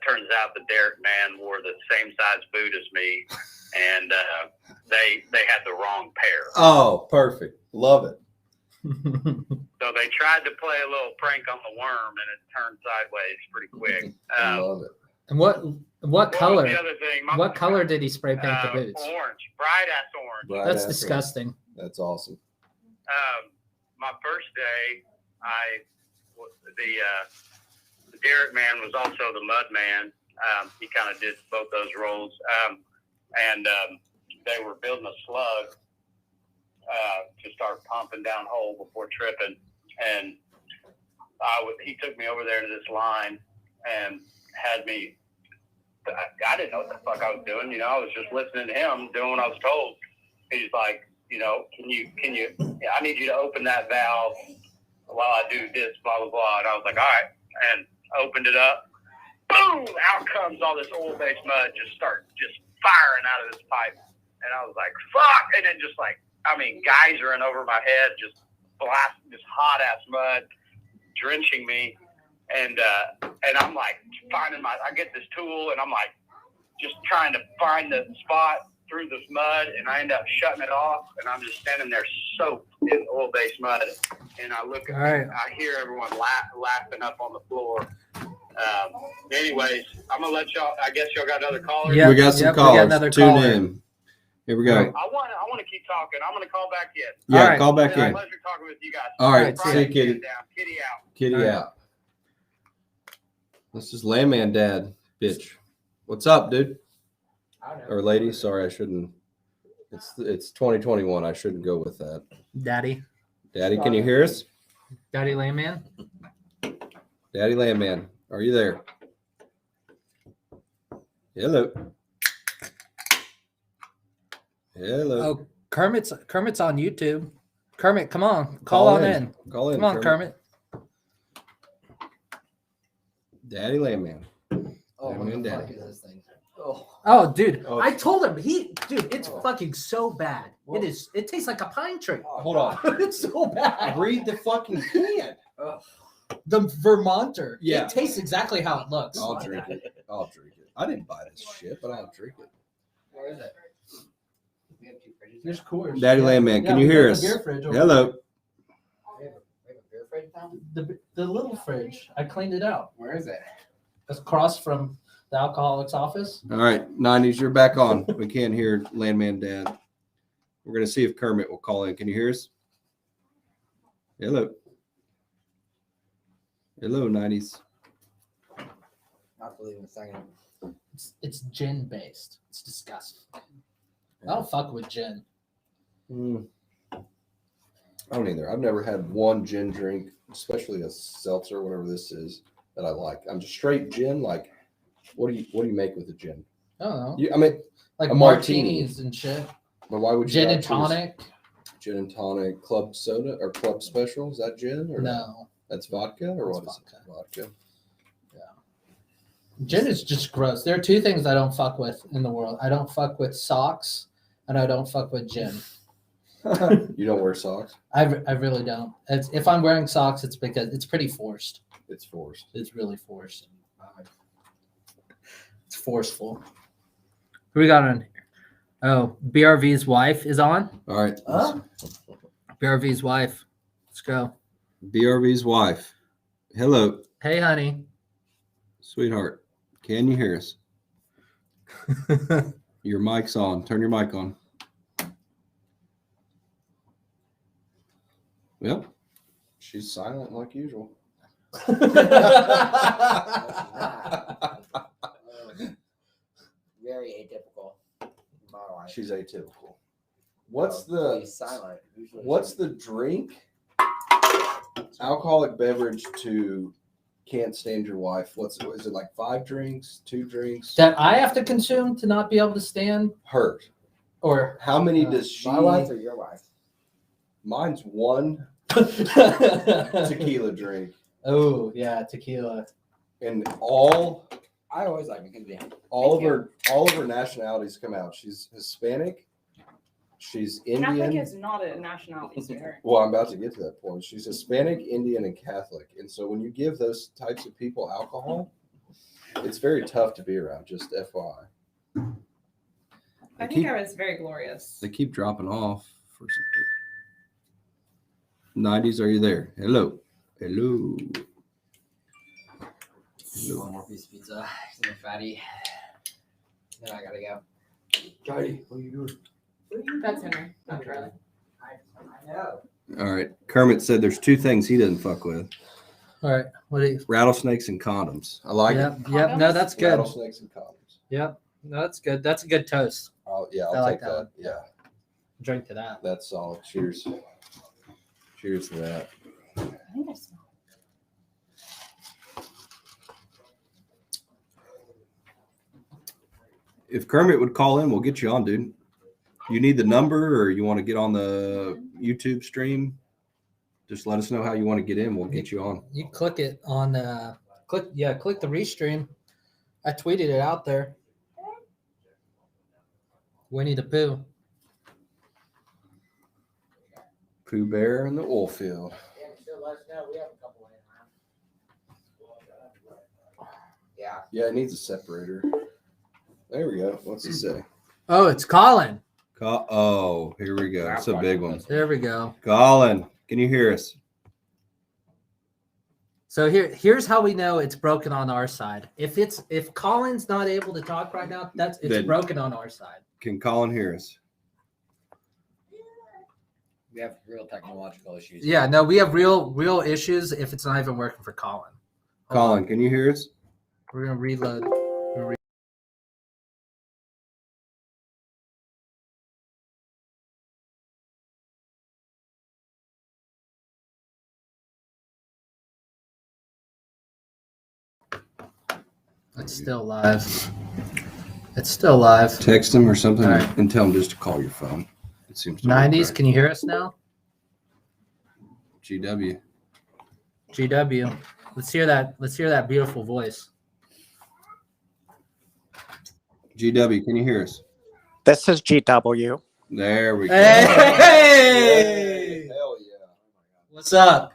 turns out the Derek man wore the same size boot as me, and they had the wrong pair. Oh, perfect. Love it. So they tried to play a little prank on the worm, and it turned sideways pretty quick. I love it. And what What color? was the other thing? What color did he spray paint the boots? Orange, bright ass orange. Right That's after. disgusting. That's awesome. My first day, the Derek man was also the mud man. He kind of did both those roles, and they were building a slug to start pumping down hole before tripping, and he took me over there to this line and had me. I didn't know what the fuck I was doing. I was just listening to him, doing what I was told. He's like, can you? I need you to open that valve while I do this, blah blah blah. And I was like, all right, and opened it up, boom, out comes all this oil-based mud, just firing out of this pipe. And I was like, fuck. And then just like, I mean, geysering over my head, just blasting this hot-ass mud, drenching me. And I'm like I get this tool and I'm like just trying to find the spot through this mud, and I end up shutting it off, and I'm just standing there soaked in oil-based mud. And I look at, I hear everyone laughing up on the floor. Anyways, I'm gonna let y'all. I guess y'all got another caller. Yeah, we got some callers. Tune in. Here we go. I want to keep talking. I'm gonna call back in. Yeah, All right. call back in. Pleasure talking with you guys. All right, see see you, Kitty Kitty. down. Kitty out. Kitty All right. out. This is Landman Dad, bitch. What's up, dude? I don't know. Or lady? Sorry, I shouldn't. It's 2021. I shouldn't go with that. Daddy Daddy, can you hear us? Landman. Daddy Landman, are you there? Hello. Hello. Oh, Kermit's on YouTube. Kermit, come on, call on in. Call in. Come on, Kermit. Daddy Landman. Oh, what Landman the fuck Daddy. is this thing? Oh, Oh, dude, Oh. I told him it's Oh. fucking so bad. Well- It tastes like a pine tree. Hold on. It's so bad. Read the fucking can. oh. The Vermonter. Yeah. It tastes exactly how it looks. I'll drink it. I'll drink it. I didn't buy this shit, but I'll drink it. Where is it? We have two fridges. There's Coors. Daddy Landman, can you we hear got us? the beer fridge over Hello. We have a beer fridge now? The little fridge. I cleaned it out. Where is it? It's across from the alcoholic's office. All right, 90s, you're back on. We can't hear Landman Dad. We're going to see if Kermit will call in. Can you hear us? Hello. Hello, 90s. Not believing a second. It's gin based. It's disgusting. I don't fuck with gin. I don't either. I've never had one gin drink, especially a seltzer, whatever this is, that I like. I'm just straight gin. Like, what do you make with a gin? I don't know. I mean, Like a martini. martinis and shit. but why would you Gin not and choose tonic? Gin and tonic, club soda or club special? Is that gin or No. That's vodka or That's what is it? Vodka. Gin is just gross. There are two things I don't fuck with in the world. I don't fuck with socks, and I don't fuck with gin. You don't wear socks? I really don't. If I'm wearing socks, it's because it's pretty forced. It's forced. It's really forced. It's forceful. Who we got on here? Oh, BRV's wife is on. All right. Huh? BRV's wife. Let's go. BRV's wife. Hello, Hey, honey. sweetheart. Can you hear us? Your mic's on. Turn your mic on. Yep. She's silent like usual. Very atypical. in my life. She's atypical. What's So the she's silent? Usually what's she's- the drink? Alcoholic beverage to can't stand your wife. Is it like 5 drinks, 2 drinks? That I have to consume to not be able to stand, Hurt. or How many does she? my wife or your wife? Mine's 1 tequila drink, Oh yeah, tequila. and all I always like Mackenzie. of her nationalities come out. She's Hispanic. She's Catholic Indian. is not a nationality, sweetheart. Well, I'm about to get to that point. She's Hispanic, Indian, and Catholic. And so when you give those types of people alcohol, it's very tough to be around, just FYI. I keep- think I was very glorious. They keep dropping off for some 90s, are you there? Hello. Hello. One more piece of pizza. Some fatty. Then I gotta go. Johnny, what are you doing? That's Henry, not Charlie. I know. All right. Kermit said there's 2 things he doesn't fuck with: All right, what do you? rattlesnakes and condoms. I like Yep, it. yep. No, that's good. Rattlesnakes and condoms. Yep, no, that's good. That's a good toast. I'll I like take that that. one. Yeah, Drink to that. that's solid. Cheers. Cheers to that. I think I smell. If Kermit would call in, we'll get you on, dude. You need the number, or you want to get on the YouTube stream? Just let us know how you want to get in. We'll get you on. You click it on click the restream. I tweeted it out there. Winnie the Pooh. Pooh Bear in the oil field. Yeah. Yeah, it needs a separator. There we go. What's it say? Oh, it's Colin. Oh, here we go. It's a big one. There we go. Colin, can you hear us? So here's how we know it's broken on our side. If Colin's not able to talk right now, it's Then- broken on our side. Can Colin hear us? We have real technological issues. Yeah, no, we have real issues if it's not even working for Colin. Hold Colin, on. can you hear us? We're gonna reload. It's still live. It's still live. Text him or something All right. and tell him just to call your phone. It seems to work 90s, better. can you hear us now? GW. GW. Let's hear that beautiful voice. GW, can you hear us? This is GW. There we go. Hey! Hell yeah. What's up?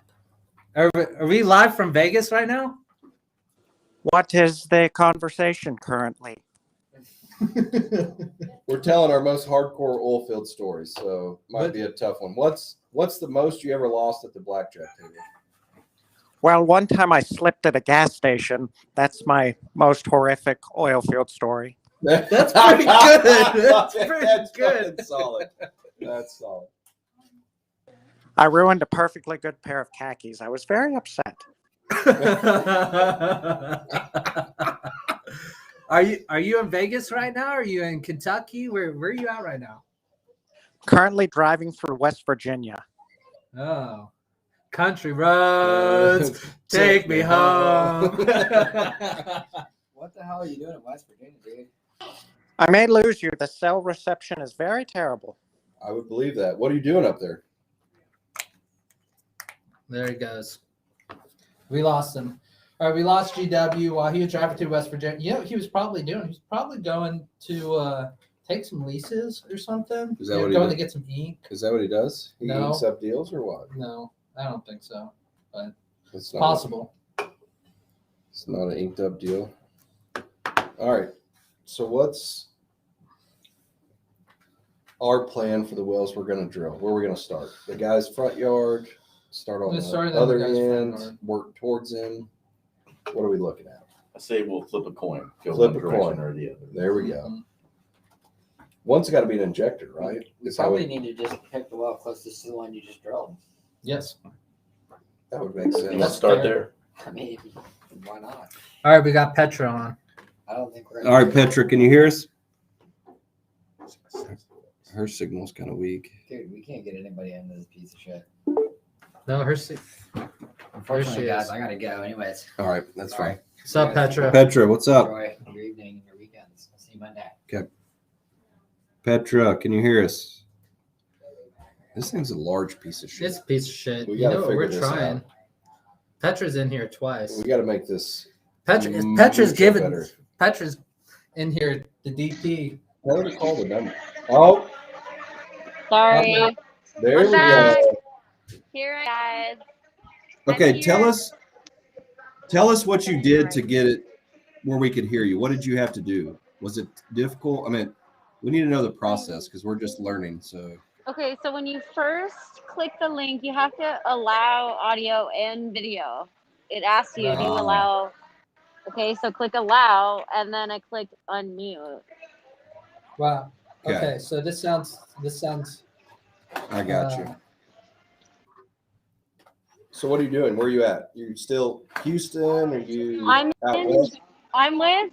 Are we live from Vegas right now? What is the conversation currently? We're telling our most hardcore oil field stories, so might be a tough one. What's the most you ever lost at the blackjack table? Well, one time I slipped at a gas station. That's my most horrific oil field story. That's pretty good. That's pretty good. fucking solid. That's solid. I ruined a perfectly good pair of khakis. I was very upset. Are you in Vegas right now? Are you in Kentucky? Where are you at right now? Currently driving through West Virginia. Oh, country roads, take me home. What the hell are you doing in West Virginia, dude? I may lose you. The cell reception is very terrible. I would believe that. What are you doing up there? There he goes. We lost him. All right, we lost GW while he was driving through West Virginia. You know what he was probably doing? He's probably going to take some leases or something. Is that You know, what he going did? to get some ink? Is that what he does? He No. inks up deals or what? No, I don't think so. It's not, Possible. It's not an inked up deal. All right. So what's our plan for the wells we're going to drill? Where are we going to start? The guy's front yard, start on Let's the start on the other guy's front end, yard. work towards him. What are we looking at? I say we'll flip a coin. Go Flip one a direction coin. or the other. There we go. One's got to be an injector, right? We Is that probably what- need to just pick the well closest to the one you just drilled. Yes. that would make sense. Let's That's start fair. there. I mean, why not? All right, we got Petra on. I don't think we're. All right, Petra, can you hear us? Her signal's kind of weak. Dude, we can't get anybody into this piece of shit. No, Unfortunately, she guys, is. I gotta go. Anyways, All right, that's All fine. right. What's up, Petra? Petra, what's up? enjoy your evening and your weekends. I'll see you Monday. Petra, can you hear us? This thing's a large piece of shit. It's a piece of shit. We You gotta know what? figure We're this trying. out. Petra's in here twice. We got to make this. Petra's much giving. better. Petra's in here. The DP. Tell her to call the number. Oh, Sorry. there I'm we back. go. Here, guys. Okay, I'm tell here. us what you did to get it where we could hear you. What did you have to do? Was it difficult? I mean, we need to know the process because we're just learning. So Okay, so when you first click the link, you have to allow audio and video. It asks you, do you Ah. allow? Okay, so click allow, and then I click unmute. Wow. Okay. Okay, so this sounds. I got you. So what are you doing? Where are you at? You still Houston? Or you I'm out in- west? I'm with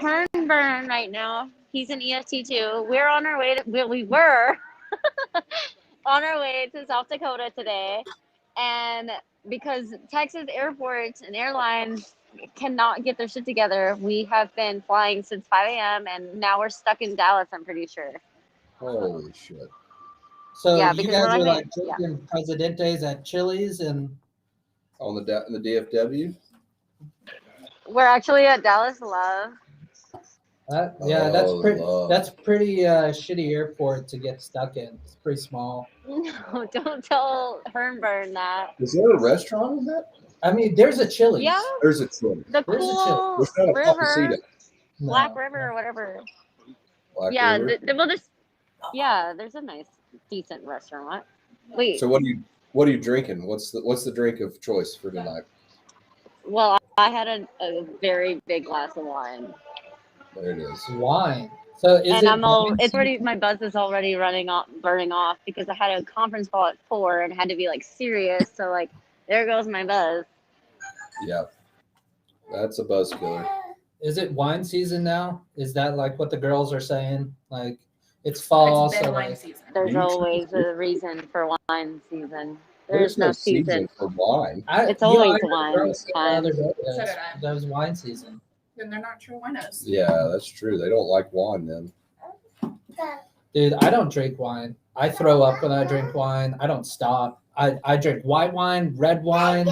Hernburn right now. He's an EST too. We're on our way to, well, we were on our way to South Dakota today. And because Texas airports and airlines cannot get their shit together, we have been flying since 5 a.m. and now we're stuck in Dallas, I'm pretty sure. Holy shit! So Yeah, you because guys we're are not like gonna- drinking Presidentes at Chili's and. On the DFW. We're actually at Dallas Love. Yeah, Oh, that's pretty shitty airport to get stuck in. It's pretty small. No, don't tell Hernburn that. is there a restaurant in that? I mean, there's a Chili's. Yeah, There's a Chili's. the There's a cool There's not a river, Papacita. No. Black River or whatever. Black Yeah, River. well, there's a nice, decent restaurant. Wait, So what are you drinking? What's the drink of choice for tonight? well, I had a very big glass of wine, There it is. Wine. So is and it? I'm all. wine It's already season? my buzz is already burning off because I had a conference call at 4 and had to be like serious. So like, there goes my buzz. Yeah, that's a buzz killer. Is it wine season now? Is that like what the girls are saying? Like it's fall, It's been so wine like, season. There's You always choose- a reason for wine season. There's no season. season for wine. It's always I heard wine girls say the other time. day So that did I. that was wine season. Then they're not true winos. Yeah, that's true. They don't like wine then. Dude, I don't drink wine. I throw up when I drink wine. I don't stop. I drink white wine, red wine,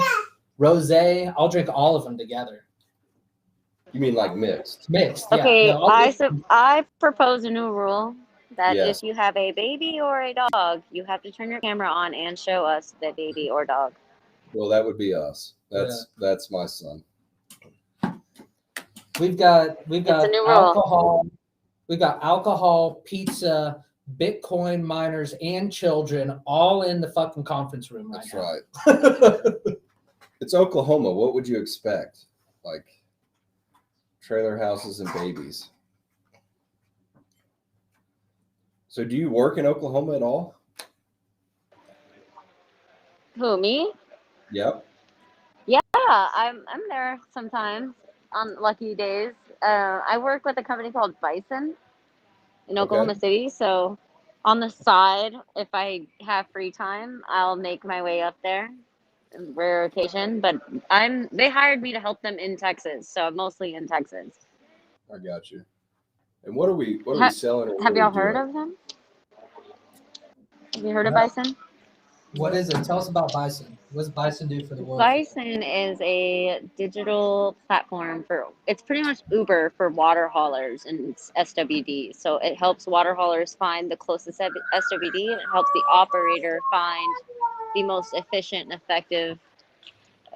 rosé. I'll drink all of them together. You mean like mixed? Mixed. Okay, Yeah. No, I'll drink- I propose a new rule that Yes. if you have a baby or a dog, you have to turn your camera on and show us the baby or dog. Well, that would be us. That's my son. We've got a new rule. alcohol. We've got alcohol, pizza, Bitcoin miners, and children all in the fucking conference room right That's now. right. It's Oklahoma. What would you expect? Like trailer houses and babies. So do you work in Oklahoma at all? Who, me? Yep. Yeah, I'm there sometimes on lucky days. I work with a company called Bison in Oklahoma City. So on the side, if I have free time, I'll make my way up there on rare occasion. But they hired me to help them in Texas, so I'm mostly in Texas. I got you. And what are we selling? Or what Have are we y'all doing? heard of them? Have you heard of No. Bison? What is it? Tell us about Bison. What does Bison do for the world? Bison is a digital platform it's pretty much Uber for water haulers and SWD. So it helps water haulers find the closest SWD and it helps the operator find the most efficient and effective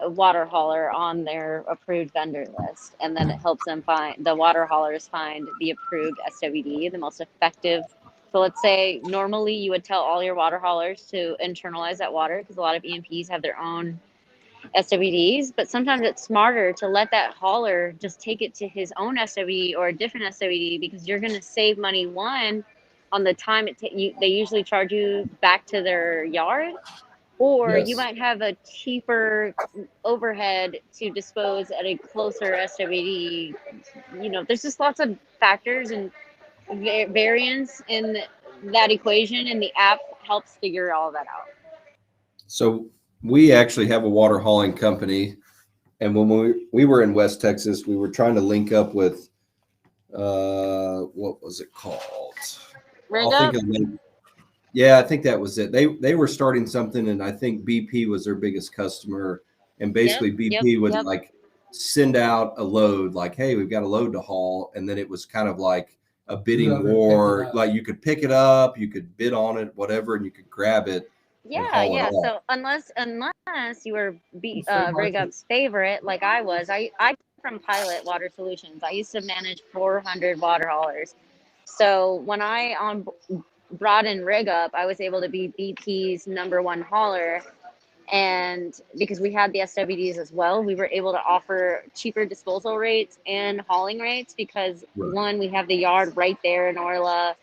water hauler on their approved vendor list. And then it helps them the water haulers find the approved SWD, the most effective. So let's say normally you would tell all your water haulers to internalize that water because a lot of EMPs have their own SWDs, but sometimes it's smarter to let that hauler just take it to his own SWD or a different SWD because you're going to save money, one, on the time they usually charge you back to their yard, or you Yes. might have a cheaper overhead to dispose at a closer SWD. There's just lots of factors and variance in that equation, and the app helps figure all that out. So we actually have a water hauling company, and when we were in West Texas, we were trying to link up with what was it called? Rig I'll up? think of the name. Yeah, I think that was it. They were starting something, and I think BP was their biggest customer, and basically BP would like send out a load, like, hey, we've got a load to haul, and then it was kind of like a bidding Whoever picked it war. up. Like you could pick it up, you could bid on it, whatever, and you could grab it. Yeah. haul it So unless you were Free Rig market. Up's favorite, like I was, I from Pilot Water Solutions. I used to manage 400 water haulers. So when I brought in Rig Up, I was able to be BP's #1 hauler. And because we had the SWDs as well, we were able to offer cheaper disposal rates and hauling rates because Right. one, we have the yard right there in Orla,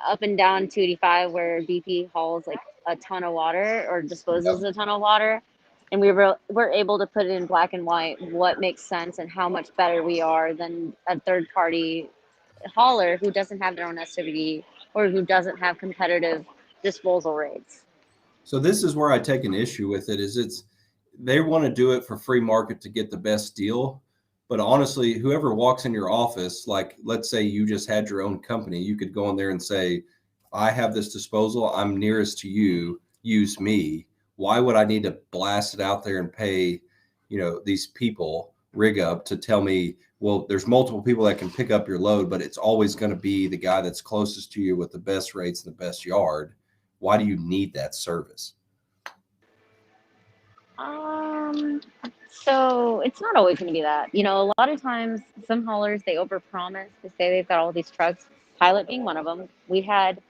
up and down 285 where BP hauls like a ton of water or disposes a ton of water. And we're able to put it in black and white what makes sense and how much better we are than a third party hauler who doesn't have their own SWD or who doesn't have competitive disposal rates. So this is where I take an issue with it is they want to do it for free market to get the best deal. But honestly, whoever walks in your office, like let's say you just had your own company, you could go in there and say, I have this disposal. I'm nearest to you. Use me. Why would I need to blast it out there and pay, these people rig up to tell me, well, there's multiple people that can pick up your load, but it's always going to be the guy that's closest to you with the best rates and the best yard. Why do you need that service? So it's not always going to be that. You know, a lot of times some haulers, they overpromise. They say they've got all these trucks, Pilot being one of them. We had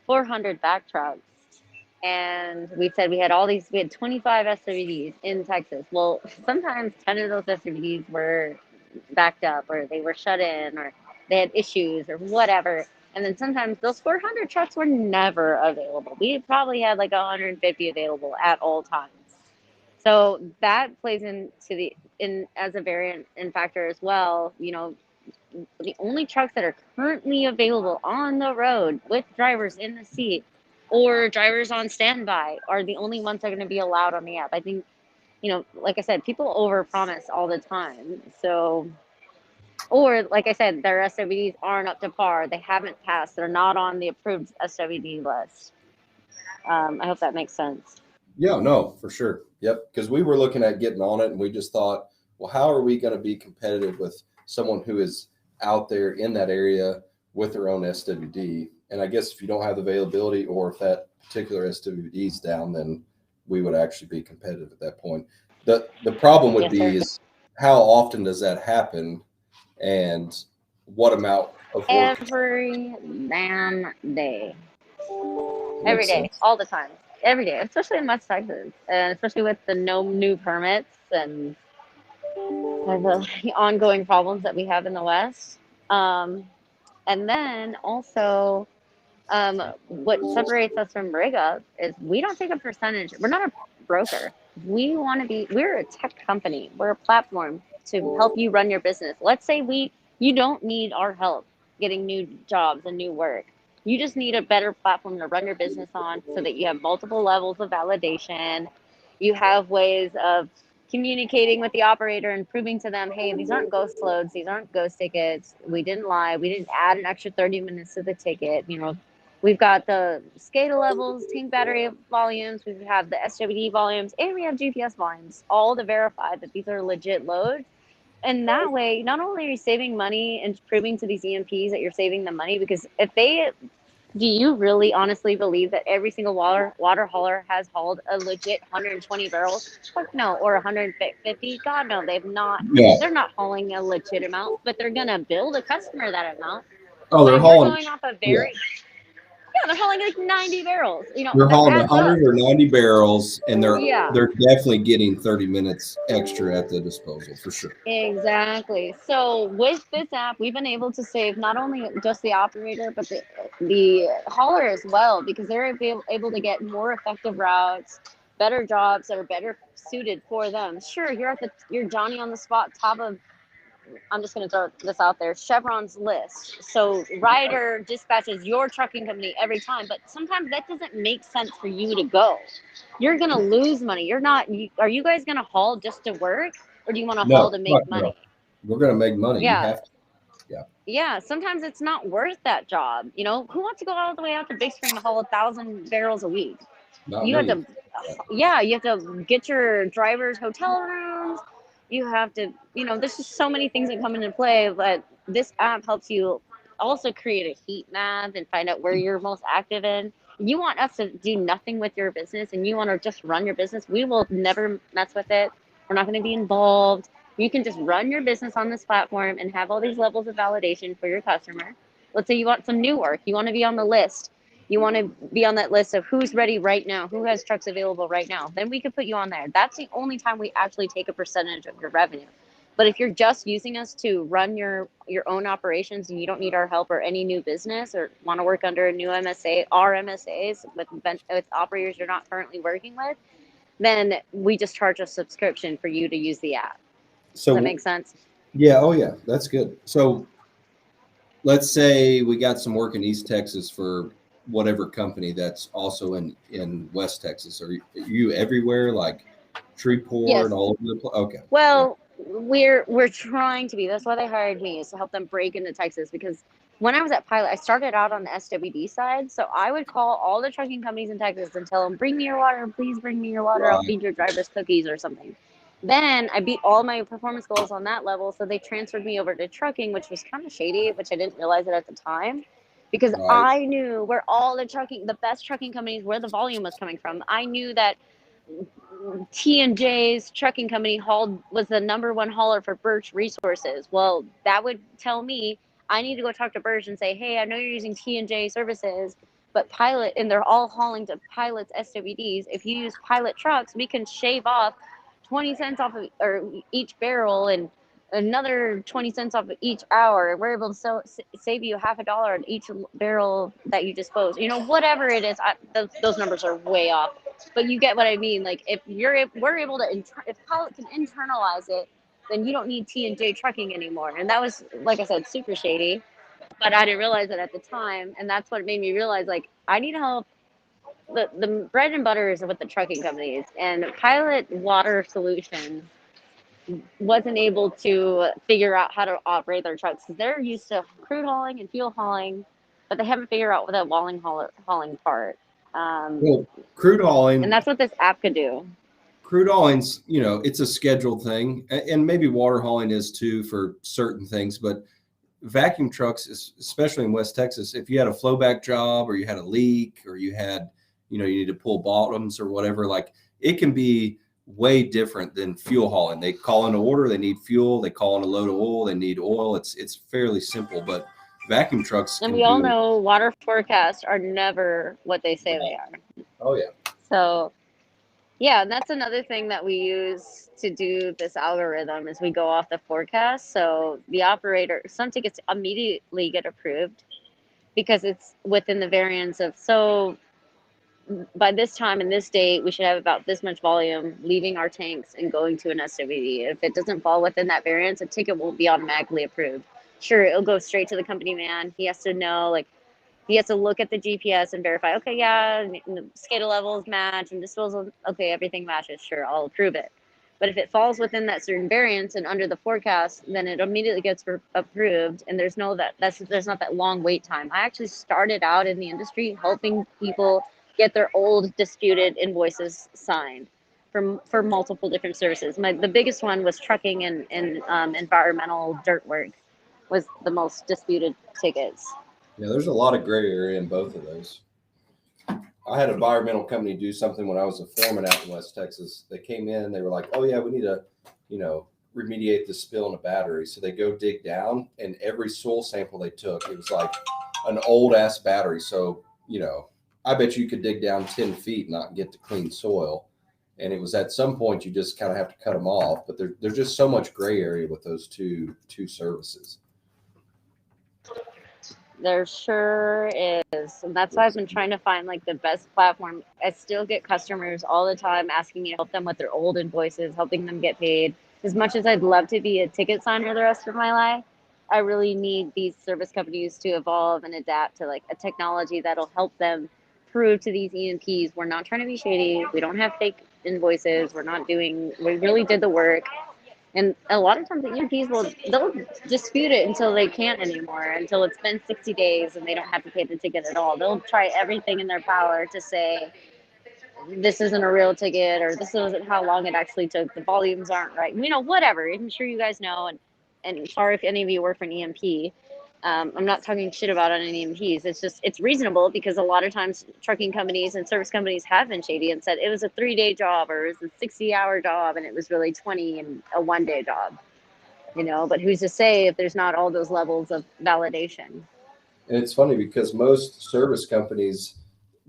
400 back trucks, and we said we had 25 SWDs in Texas. Well, sometimes 10 of those SWDs were backed up, or they were shut in, or they had issues or whatever. And then sometimes those 400 trucks were never available. We probably had like 150 available at all times. So that plays in as a variant and factor as well. You know, the only trucks that are currently available on the road with drivers in the seat or drivers on standby are the only ones that are going to be allowed on the app. I think, you know, like I said, people overpromise all the time. So, or like I said, their SWDs aren't up to par. They haven't passed. They're not on the approved SWD list. I hope that makes sense. Yeah, no, for sure. Yep. Because we were looking at getting on it and we just thought, well, how are we going to be competitive with someone who is out there in that area with their own SWD? And I guess if you don't have the availability, or if that particular SWD is down, then we would actually be competitive at that point. The problem would be is how often does that happen, and what amount of work? Every damn day. Every day, all the time, every day, especially in West Texas, and especially with the no new permits and the ongoing problems that we have in the West. And then also, what separates us from rig up is we don't take a percentage. We're not a broker. We're a tech company. We're a platform to help you run your business. Let's say you don't need our help getting new jobs and new work. You just need a better platform to run your business on so that you have multiple levels of validation. You have ways of communicating with the operator and proving to them, hey, these aren't ghost loads, these aren't ghost tickets. We didn't lie. We didn't add an extra 30 minutes to the ticket. You know, we've got the SCADA levels, tank battery volumes, we have the SWD volumes, and we have GPS volumes, all to verify that these are legit loads. And that way, not only are you saving money and proving to these EMPs that you're saving them money, because do you really honestly believe that every single water hauler has hauled a legit 120 barrels? Fuck no. Or 150? God no, they've not. Yeah. They're not hauling a legit amount, but they're gonna bill the customer that amount. Oh, they're We're hauling. going off a very they're hauling like 90 barrels. You know, They're that hauling adds 100 up. or 90 barrels, and Yeah. they're definitely getting 30 minutes extra at the disposal for sure. Exactly. So with this app, we've been able to save not only just the operator, but the hauler as well, because they're able to get more effective routes, better jobs that are better suited for them. Sure, you're Johnny on the spot, top of, I'm just going to throw this out there, Chevron's list. So Ryder dispatches your trucking company every time, but sometimes that doesn't make sense for you to go. You're going to lose money. Are you guys going to haul just to work, or do you want to haul to make money? No. We're going to make money. Yeah. You have to. Yeah. Yeah. Sometimes it's not worth that job. You know, who wants to go all the way out to Big Spring to haul 1,000 barrels a week? You have to get your driver's hotel rooms. You have to, there's just so many things that come into play, but this app helps you also create a heat map and find out where you're most active in. You want us to do nothing with your business and you want to just run your business. We will never mess with it. We're not going to be involved. You can just run your business on this platform and have all these levels of validation for your customer. Let's say you want some new work. You want to be on the list. You want to be on that list of who's ready right now, who has trucks available right now. Then we could put you on there. That's the only time we actually take a percentage of your revenue. But if you're just using us to run your own operations and you don't need our help or any new business or want to work under a new MSA, our MSAs with operators you're not currently working with, then we just charge a subscription for you to use the app. So, does that make sense? Yeah. Oh, yeah. That's good. So let's say we got some work in East Texas for whatever company that's also in West Texas. Are you everywhere, like Shreveport and all over the place? Okay. Well, we're trying to be. That's why they hired me, is to help them break into Texas. Because when I was at Pilot, I started out on the SWD side. So I would call all the trucking companies in Texas and tell them, bring me your water. Please bring me your water. I'll feed your drivers cookies or something. Then I beat all my performance goals on that level, so they transferred me over to trucking, which was kind of shady, which I didn't realize it at the time, because Right. I knew where all the best trucking companies, where the volume was coming from. I knew that T&J's trucking company was the number one hauler for Birch Resources. Well, that would tell me I need to go talk to Birch and say, hey, I know you're using T&J services, but Pilot, and they're all hauling to Pilot's SWDs. If you use Pilot trucks, we can shave off 20 cents off of or each barrel and another 20 cents off of each hour. We're able to save you $50 on each barrel that you dispose. Whatever it is, those numbers are way off. But you get what I mean. Like if we're able to, if Pilot can internalize it, then you don't need T&J trucking anymore. And that was, like I said, super shady. But I didn't realize it at the time, and that's what made me realize like I need help. The bread and butter is with the trucking companies, and Pilot Water Solutions wasn't able to figure out how to operate their trucks because they're used to crude hauling and fuel hauling, but they haven't figured out the hauling part. Well, crude hauling, And that's what this app could do. crude hauling's, it's a scheduled thing, and maybe water hauling is too for certain things, but vacuum trucks, especially in West Texas, if you had a flowback job or you had a leak or you had, you need to pull bottoms or whatever, like it can be way different than fuel hauling. They call in an order, they need fuel, they call in a load of oil, they need oil. It's fairly simple, but vacuum trucks And can we all do. know water forecasts are never what they say they are. Oh yeah. So yeah, and that's another thing that we use to do this algorithm is we go off the forecast. So the operator, some tickets immediately get approved because it's within the variance of, so by this time and this date, we should have about this much volume leaving our tanks and going to an SWD. If it doesn't fall within that variance, a ticket won't be automatically approved. Sure, it'll go straight to the company man. He has to know, like, he has to look at the GPS and verify, okay, yeah, and the SCADA levels match and disposal, okay, everything matches. Sure, I'll approve it. But if it falls within that certain variance and under the forecast, then it immediately gets approved, and there's not that long wait time. I actually started out in the industry helping people get their old disputed invoices signed for multiple different services. The biggest one was trucking and environmental dirt work was the most disputed tickets. Yeah, there's a lot of gray area in both of those. I had an environmental company do something when I was a foreman out in West Texas. They came in and they were like, oh yeah, we need to, remediate the spill in a battery. So they go dig down, and every soil sample they took, it was like an old ass battery. So, I bet you could dig down 10 feet and not get to clean soil. And it was at some point you just kind of have to cut them off. But there's just so much gray area with those two services. There sure is. And that's why I've been trying to find like the best platform. I still get customers all the time asking me to help them with their old invoices, helping them get paid. As much as I'd love to be a ticket signer the rest of my life, I really need these service companies to evolve and adapt to like a technology that'll help them prove to these E&Ps we're not trying to be shady. We don't have fake invoices. We really did the work. And a lot of times the EMPs they'll dispute it until they can't anymore, until it's been 60 days and they don't have to pay the ticket at all. They'll try everything in their power to say this isn't a real ticket or this isn't how long it actually took. The volumes aren't right. Whatever. I'm sure you guys know. And sorry if any of you work for an EMP. I'm not talking shit about any EMPs. It's reasonable because a lot of times trucking companies and service companies have been shady and said it was a 3-day job or it was a 60-hour job and it was really 20 and a 1-day job. But who's to say if there's not all those levels of validation? And it's funny because most service companies,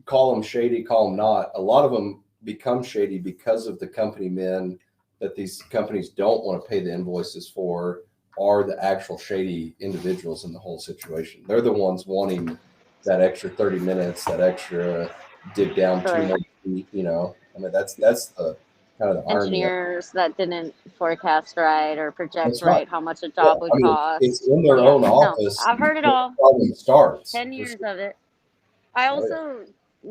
call them shady, call them not. A lot of them become shady because of the company men that these companies don't want to pay the invoices for are the actual shady individuals in the whole situation. They're the ones wanting that extra 30 minutes, that extra dig down 2 more feet, that's the kind of the engineers that didn't forecast right or project right how much a job would cost. It's in their own office. I've heard it all. Problem starts. 10 years of it. I also,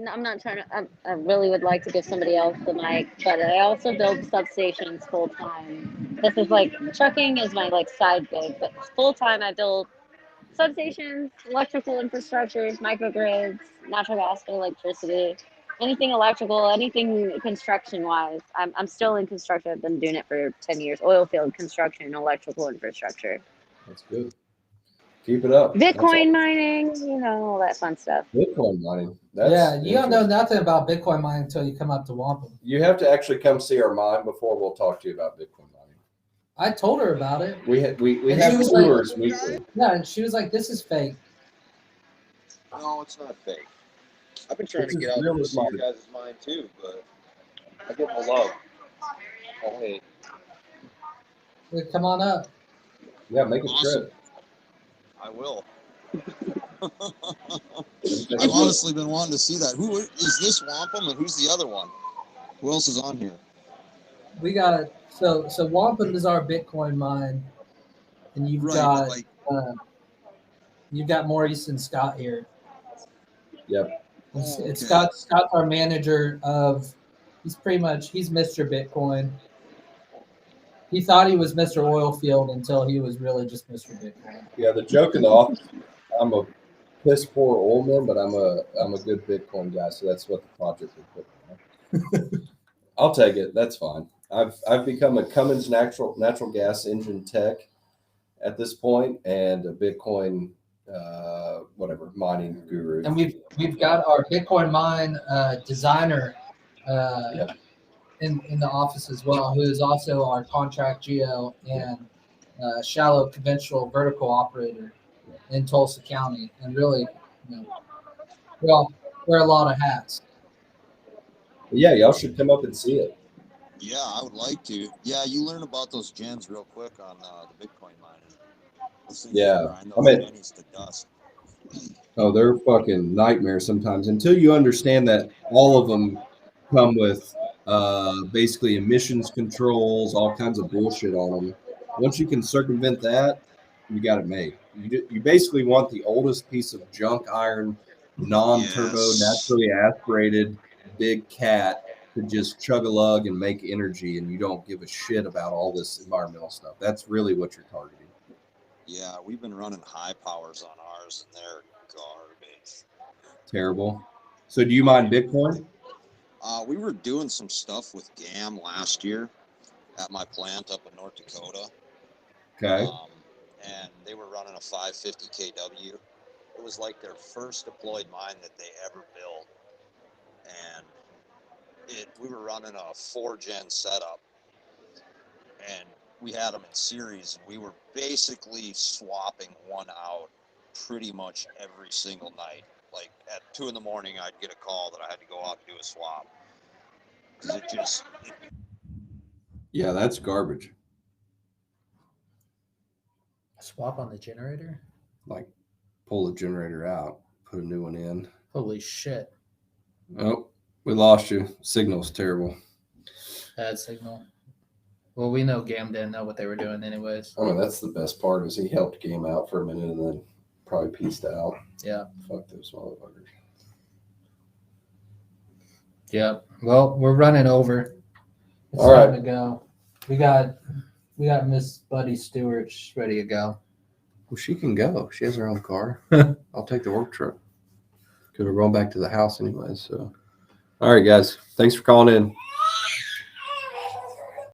I'm not trying to, I really would like to give somebody else the mic, but I also build substations full time. This is like, trucking is my like side gig, but full time I build substations, electrical infrastructures, microgrids, natural gas for electricity. anything electrical, anything construction wise. I'm still in construction. I've been doing it for 10 years. Oil field construction, electrical infrastructure, That's good. Keep it up. That's Bitcoin mining, all that fun stuff. Bitcoin mining. That's Yeah, you don't know interesting. nothing about Bitcoin mining until you come up to Wampum. You have to actually come see our mine before we'll talk to you about Bitcoin mining. I told her about it. We And have she was like- tours weekly. Yeah, and she was like, "This is fake." No, it's not fake. I've been trying This to is get out real there to as see your mine. guys' mine too, but I get no love. Oh, hey. Yeah, come on up. Yeah, make a Awesome. trip. I will. If I've honestly been wanting to see that. Who is this Wampum and who's the other one? Who else is on here? We got so Wampum is our Bitcoin mine, and you've Right, got like you've got Maurice and Scott here. Yep. It's okay. Scott's our manager of. He's Mr. Bitcoin. He thought he was Mr. Oilfield until he was really just Mr. Bitcoin. Yeah, the joke in the office, I'm a piss poor oil man, but I'm a good Bitcoin guy, so that's what the project would put on. I'll take it. That's fine. I've become a Cummins natural gas engine tech at this point, and a Bitcoin mining guru. And we've got our Bitcoin mine designer in the office as well, who is also our contract geo and shallow conventional vertical operator in Tulsa County. And really, we all wear a lot of hats. Yeah, y'all should come up and see it. Yeah, I would like to. Yeah, you learn about those gens real quick on the Bitcoin mining. Those things Yeah, grind I those mean- pennies to dust. Oh, they're fucking nightmares sometimes until you understand that all of them come with basically emissions controls, all kinds of bullshit on them. Once you can circumvent that, you got it made. You basically want the oldest piece of junk iron, non-turbo, Yes. naturally aspirated big cat to just chug a lug and make energy, and you don't give a shit about all this environmental stuff. That's really what you're targeting. Yeah, we've been running high powers on ours, and they're garbage. Terrible. So do you mind Bitcoin? We were doing some stuff with GAM last year at my plant up in North Dakota. Okay. And they were running a 550 kW. It was like their first deployed mine that they ever built. And we were running a 4-gen setup. And we had them in series. And we were basically swapping one out pretty much every single night. Like at 2 in the morning, I'd get a call that I had to go out and do a swap. Because Yeah, that's garbage. Swap on the generator? Like pull the generator out, put a new one in. Holy shit. Oh, we lost you. Signal's terrible. Bad signal. Well, we know GAM didn't know what they were doing anyways. I mean, that's the best part is he helped Game out for a minute and then probably pieced out. Yeah. Fuck those motherfuckers. Yep. Well, we're running over. It's All time right. to go. We got Miss Buddy Stewart ready to go. Well, she can go. She has her own car. I'll take the work truck because we're going back to the house anyway. So, all right, guys. Thanks for calling in.